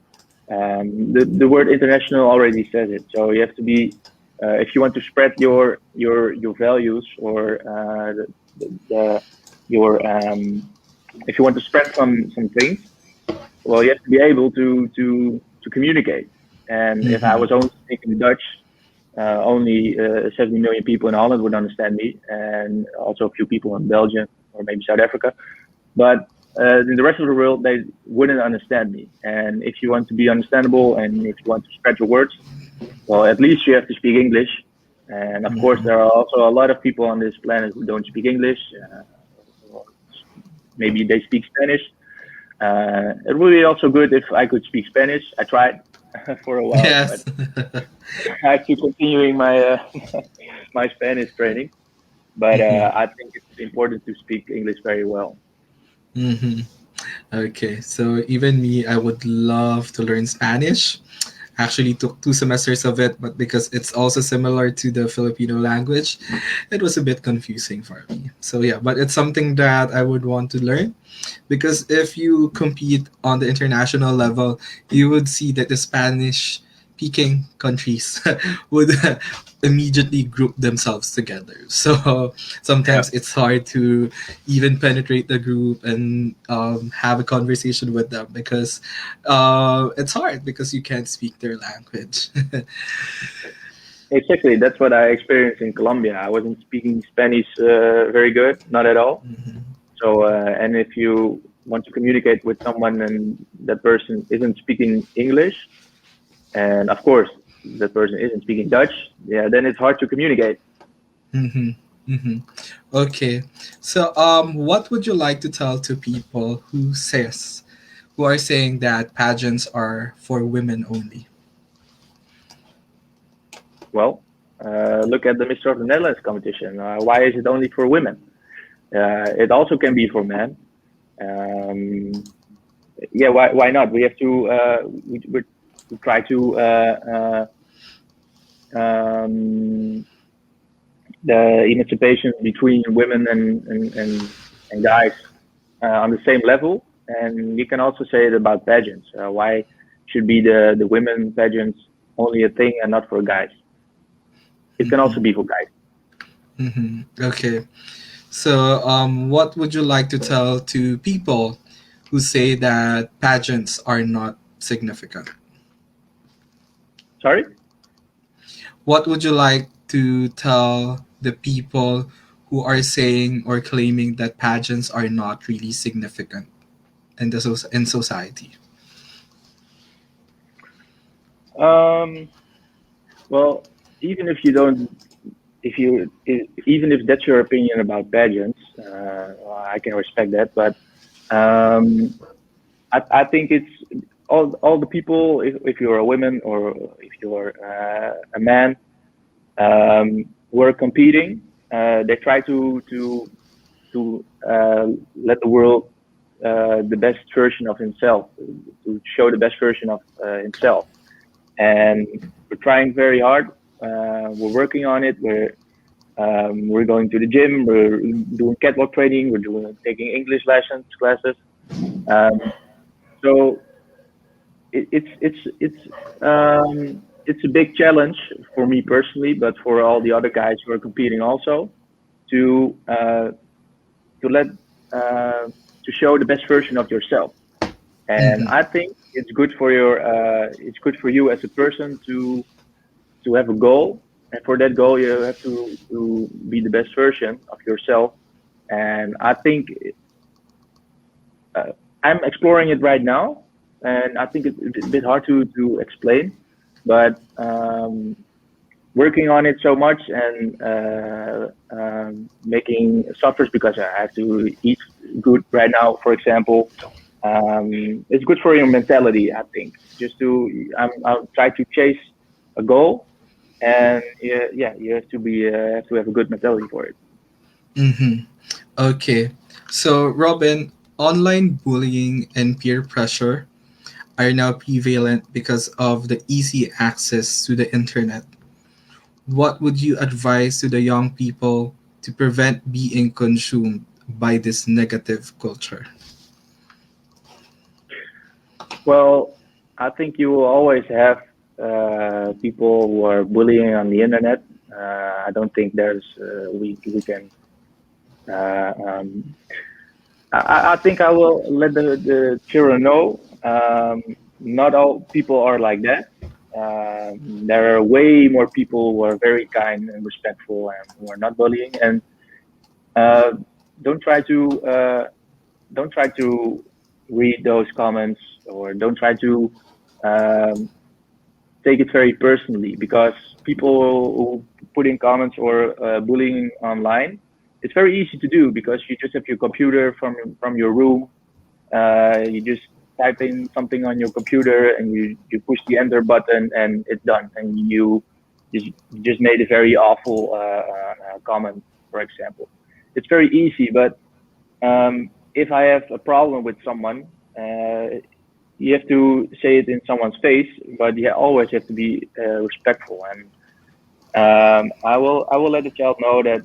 the word international already says it. So you have to be if you want to spread your values or the your if you want to spread some things, well, you have to be able to communicate. And if I Hmm. was only speaking Dutch, only 70 million people in Holland would understand me, and also a few people in Belgium or maybe South Africa. But in the rest of the world, they wouldn't understand me. And if you want to be understandable and if you want to spread your words, well, at least you have to speak English. And of course, Hmm. there are also a lot of people on this planet who don't speak English. Or maybe they speak Spanish. It would be also good if I could speak Spanish. I tried for a while, but Yes. I keep continuing my my Spanish training. But Hmm. I think it's important to speak English very well. Hmm. Okay, so even me, I would love to learn Spanish. Actually, took 2 semesters of it, but because it's also similar to the Filipino language, it was a bit confusing for me. So yeah, but it's something that I would want to learn because if you compete on the international level, you would see that the Spanish speaking countries would immediately group themselves together. So Yeah, sometimes it's hard to even penetrate the group and have a conversation with them because it's hard because you can't speak their language. exactly. That's what I experienced in Colombia. I wasn't speaking Spanish very good, not at all. Mhm. So, and if you want to communicate with someone and that person isn't speaking English, and of course that person isn't speaking Dutch, yeah, then it's hard to communicate. Mhm. Mhm. Okay. So, what would you like to tell to people who are saying that pageants are for women only? Well, Look at the Mr. of the Netherlands competition. Why is it only for women? It also can be for men. Yeah, why not? We have to we try to the emancipation between women and guys on the same level. And you can also say it about pageants. Why should be the women pageants only a thing and not for guys? It can also be for guys. Okay. So, what would you like to tell to people who say that pageants are not significant? Sorry? What would you like to tell the people who are saying or claiming that pageants are not really significant in society? Um, well, even if you don't, even if that's your opinion about pageants, well, I can respect that. But um, I think it's all the people. If you're a woman or if you're a man, who are competing, they try to let the world the best version of himself, to show the best version of himself. And we're trying very hard. We're working on it. We're going to the gym. We're doing catwalk training. We're doing taking English lessons classes. Um, so it's a big challenge for me personally, but for all the other guys who are competing also to to let to show the best version of yourself. And I think it's good for it's good for you as a person to have a goal, and for that goal you have to be the best version of yourself. And I think uh, I'm exploring it right now, and I think it's a bit hard to explain, but working on it so much and making suffers because I have to eat good right now, for example. It's good for your mentality, I think. Just I'll try to chase a goal, and yeah, you have to have to have a good mentality for it. Mm-hmm. Okay. So, Robin, online bullying and peer pressure are now prevalent because of the easy access to the internet. What would you advise to the young people to prevent being consumed by this negative culture? Well, I think you will always have people who are bullying on the internet. I don't think there's we can. Uh, um, I think I will let the children know. Not all people are like that. There are way more people who are very kind and respectful and who are not bullying. And uh, don't try to don't try to read those comments, or don't try to um, take it very personally, because people who put in comments or bullying online, it's very easy to do because you just have your computer from your room. You just type in something on your computer and you push the enter button and it's done. And you just made a very awful comment, for example. It's very easy, but if I have a problem with someone, you have to say it in someone's face, but you always have to be respectful. And I will let the child know that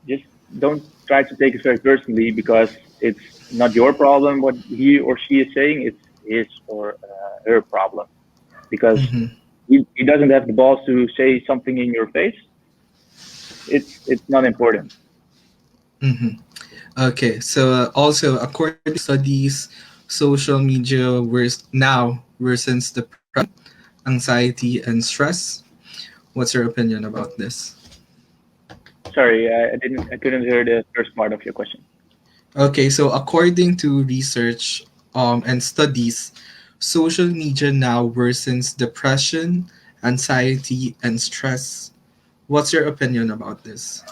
just don't try to take it very personally, because it's not your problem what he or she is saying. It's his or her problem, because Mm-hmm. he doesn't have the balls to say something in your face. It's not important. Mm-hmm. Okay, so also according to studies, social media now worsens depression, anxiety, and stress. What's your opinion about this? Sorry, I couldn't hear the first part of your question. Okay, so according to research and studies, social media now worsens depression, anxiety, and stress. What's your opinion about this?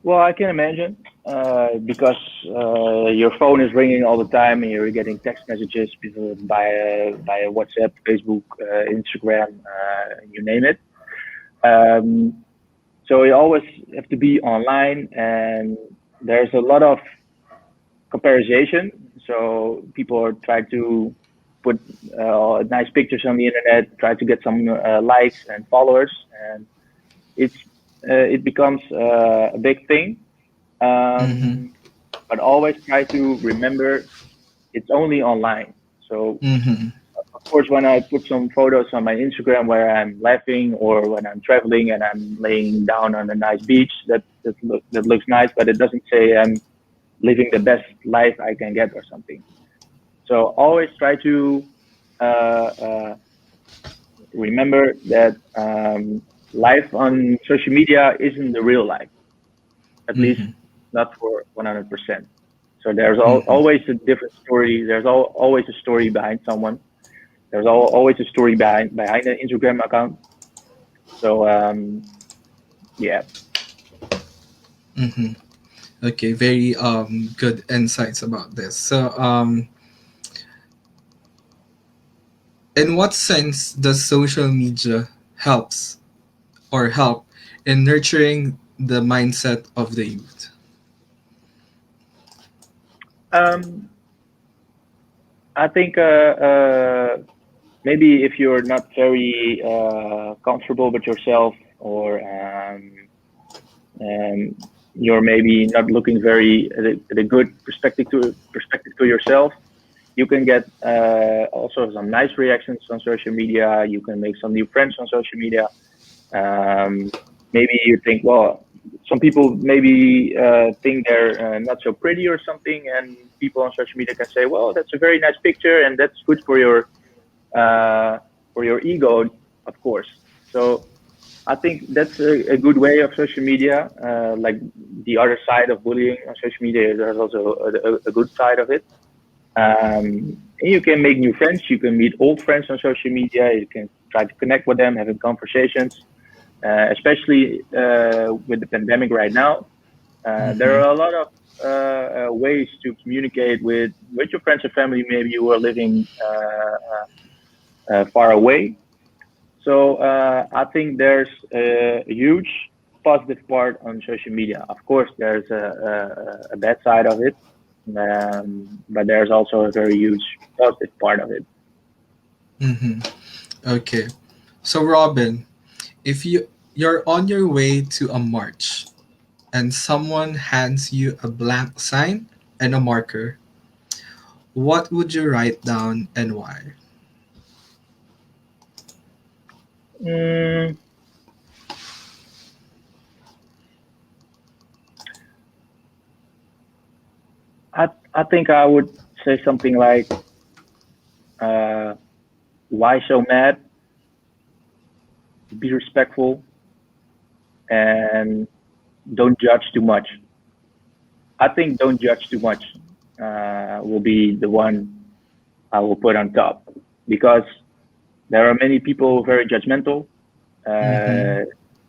Well, I can imagine. because your phone is ringing all the time and you're getting text messages by WhatsApp, Facebook, Instagram, you name it. Um, so you always have to be online, and there's a lot of comparison. So people are trying to put nice pictures on the internet, try to get some likes and followers, and it's it becomes a big thing. Mm-hmm. Um, but always try to remember it's only online. So Mm-hmm. of course, when I put some photos on my Instagram where I'm laughing or when I'm traveling and I'm laying down on a nice beach, that looks nice, but it doesn't say I'm living the best life I can get or something. So always try to uh, uh, remember that life on social media isn't the real life, at least Mm-hmm. not for 100%. So there's Mm-hmm. always a different story. There's always a story behind someone. There's always a story behind an Instagram account. So yeah. Mm-hmm. Okay, very good insights about this. So in what sense does social media help in nurturing the mindset of the youth? Um, I think maybe if you're not very comfortable with yourself, or um, you're maybe not looking very at a good perspective to yourself, you can get also some nice reactions on social media. You can make some new friends on social media. Um, Maybe you think, well, some people maybe think they're not so pretty or something, and people on social media can say, well, that's a very nice picture, and that's good for your ego, of course. So I think that's a good way of social media. Like the other side of bullying on social media, there's also a good side of it. And you can make new friends. You can meet old friends on social media. You can try to connect with them, having conversations. Especially with the pandemic right now, there Mm-hmm. are a lot of ways to communicate with your friends and family. Maybe you are living far away. So I think there's a huge positive part on social media. Of course, there's a bad side of it, but there's also a very huge positive part of it. Mm-hmm. Okay. So Robin, if you're on your way to a march and someone hands you a blank sign and a marker, what would you write down and why? Mm, I think I would say something like, uh, "Why so mad? Be respectful and don't judge too much." I think "don't judge too much" will be the one I will put on top, because there are many people very judgmental. Mm-hmm. Uh,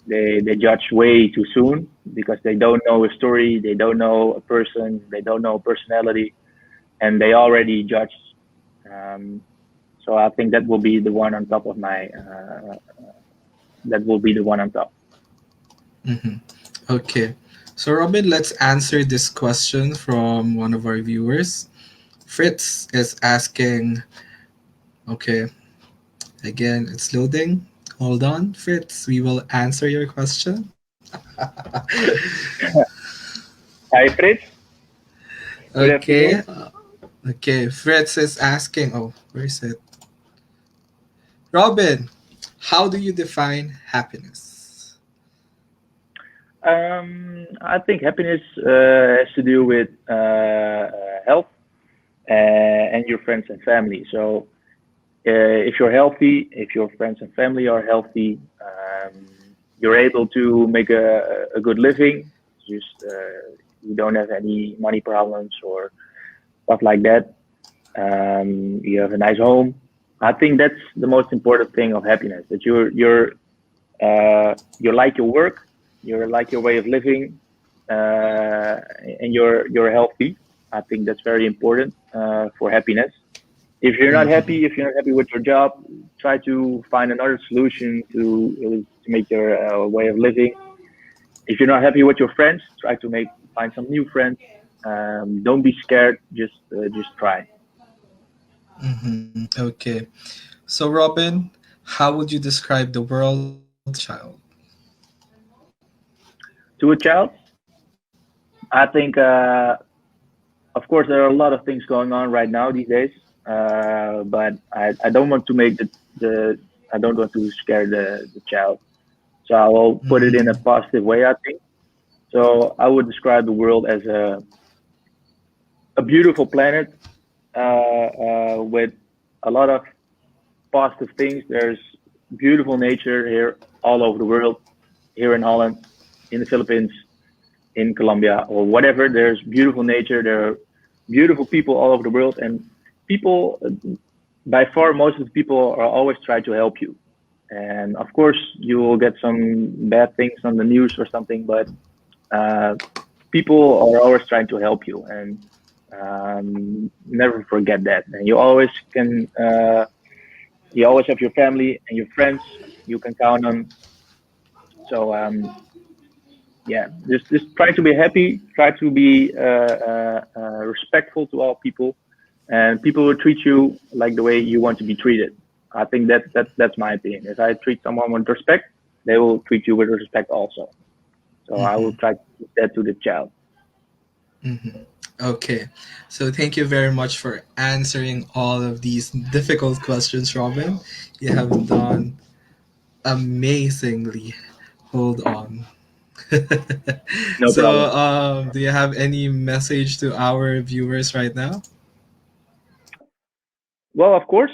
they judge way too soon because they don't know a story, they don't know a person, they don't know a personality, and they already judge. Um, so I think that will be the one on top of my. That will be the one on top. Mm-hmm. Okay. So Robin, let's answer this question from one of our viewers. Fritz is asking, okay, again, it's loading. Hold on, Fritz. We will answer your question. Hi, Fritz. Good Okay. afternoon. Okay. Fritz is asking, oh, where is it? Robin, how do you define happiness? I think happiness has to do with health and your friends and family. So if you're healthy, if your friends and family are healthy, you're able to make a good living. Just you don't have any money problems or stuff like that. You have a nice home. I think that's the most important thing of happiness. That you like your work, you like your way of living, and you're healthy. I think that's very important for happiness. If you're not Mm-hmm. happy, if you're not happy with your job, try to find another solution to make your way of living. If you're not happy with your friends, try to make find some new friends. Don't be scared. Just try. Mm-hmm. Okay. So, Robin, how would you describe the world to a child? To a child, I think, of course, there are a lot of things going on right now these days. But I don't want to make the I don't want to scare the child. So I will put it in a Mm-hmm. positive way, I think. So I would describe the world as a beautiful planet with a lot of positive things. There's beautiful nature here all over the world, here in Holland, in the Philippines, in Colombia, or whatever. There's beautiful nature. There are beautiful people all over the world, and people, by far, most of the people are always trying to help you. And of course, you will get some bad things on the news or something, but uh, people are always trying to help you, and never forget that. And you always have your family and your friends you can count on. So yeah, just try to be happy, try to be respectful to all people, and people will treat you like the way you want to be treated. I think that's my opinion. If I treat someone with respect, they will treat you with respect also. So I will Mm-hmm. try to teach that to the child. Mm-hmm. Okay. So, thank you very much for answering all of these difficult questions, Robin. You have done amazingly. Hold on. No So, problem. do you have any message to our viewers right now? Well, of course.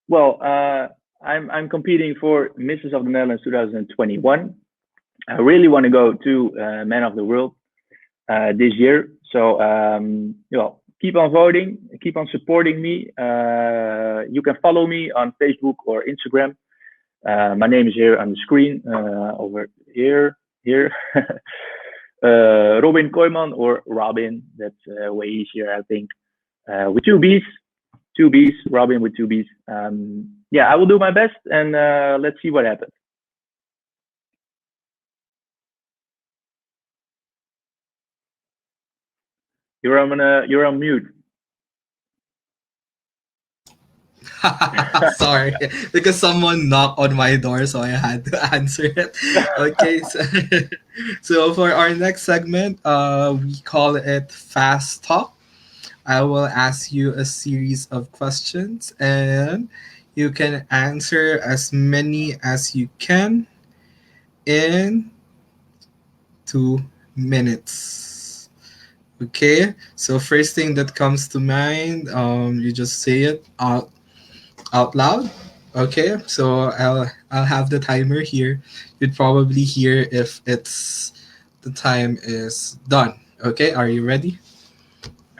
Well, I'm competing for Mrs. of the Netherlands 2021. I really want to go to Man of the World this year. So, keep on voting, keep on supporting me. You can follow me on Facebook or Instagram. My name is here on the screen over here. Here, Robbin Kooiman or Robin. That's way easier, I think. With two B's, Robin with two B's. Yeah, I will do my best, and let's see what happens. You're on mute. Sorry, because someone knocked on my door, so I had to answer it. Okay, so, so for our next segment, we call it Fast Talk. I will ask you a series of questions, and you can answer as many as you can in 2 minutes. Okay, so first thing that comes to mind, you just say it out loud. Okay, so I'll have the timer here. You'd probably hear if it's the time is done. Okay, are you ready?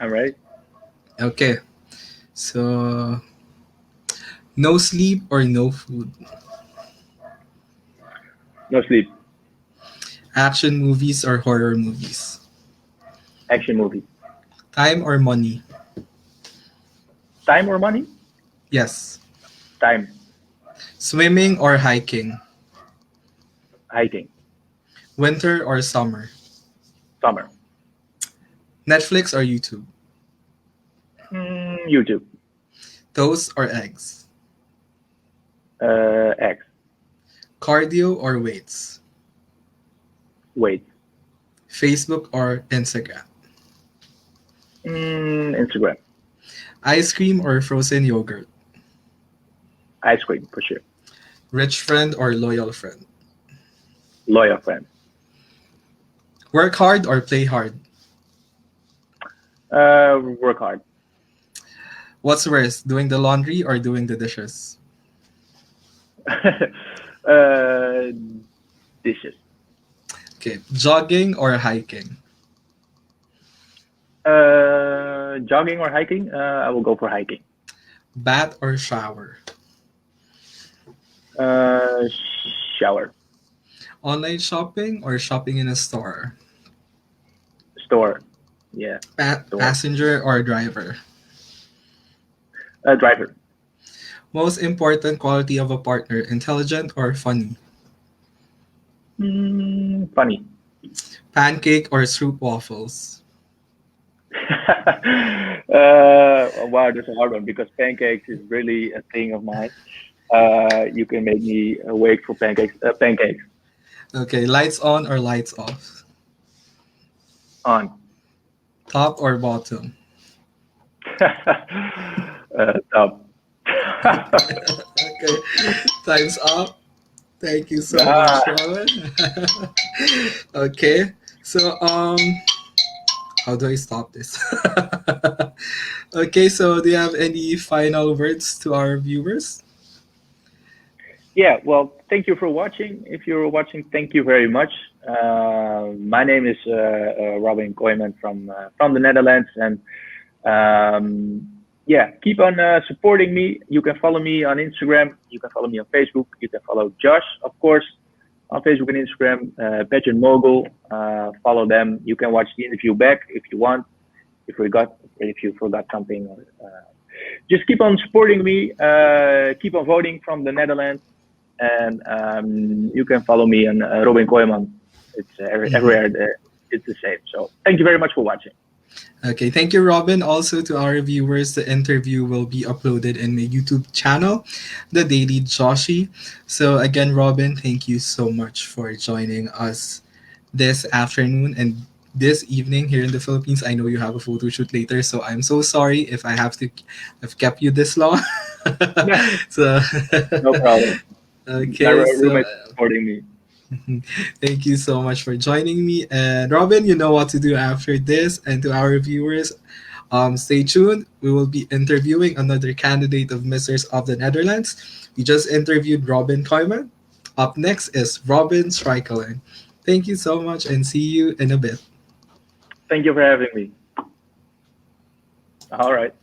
All right. Okay, so no sleep or no food, No sleep. action movies or horror movies, Action movie. time or money. Time or money? Yes, Time. swimming or hiking, Hiking. winter or summer, Summer. Netflix or YouTube, YouTube. toast or eggs, X. cardio or weights, Wait. Facebook or Instagram, Instagram. ice cream or frozen yogurt, Ice cream for sure. rich friend or loyal friend, Loyal friend. work hard or play hard. Work hard. What's worse, doing the laundry or doing the dishes? uh, dishes. Okay, jogging or hiking, Jogging or hiking? I will go for hiking. bath or shower, Uh, shower. Online shopping or shopping in a store? Store. Yeah, store. Passenger or driver? Driver. Most important quality of a partner, intelligent or funny? Funny. Pancake or soup waffles? Wow, that's a hard one because pancakes is really a thing of mine. You can make me awake for pancakes. Pancakes Okay, lights on or lights off? on. Top or bottom? Top. Okay, time's up. Thank you so much, Ah, Rowan. Okay, so how do I stop this? Okay, so do you have any final words to our viewers? yeah. Well, thank you for watching. If you're watching, thank you very much. My name is Robbin Kooiman from the Netherlands, and yeah, keep on supporting me. You can follow me on Instagram. You can follow me on Facebook. You can follow Josh, of course, on Facebook and Instagram. Pageant Mogul. Follow them. You can watch the interview back if you want. If you forgot something, just keep on supporting me. Keep on voting from the Netherlands, and you can follow me on Robbin Kooiman. It's everywhere. It's the same. So thank you very much for watching. Okay, thank you, Robin. Also, to our viewers, the interview will be uploaded in my YouTube channel, The Daily Joshi. So, again, Robin, thank you so much for joining us this afternoon and this evening here in the Philippines. I know you have a photo shoot later, so I'm so sorry if I have kept you this long. Yeah, So, no problem. My okay, so roommate supporting me. thank you so much for joining me. And Robin, you know what to do after this. And to our viewers, stay tuned. We will be interviewing another candidate of Misters of the Netherlands. We just interviewed Robbin Kooiman. Up next is Robin Strijkelen. Thank you so much and see you in a bit. Thank you for having me. All right.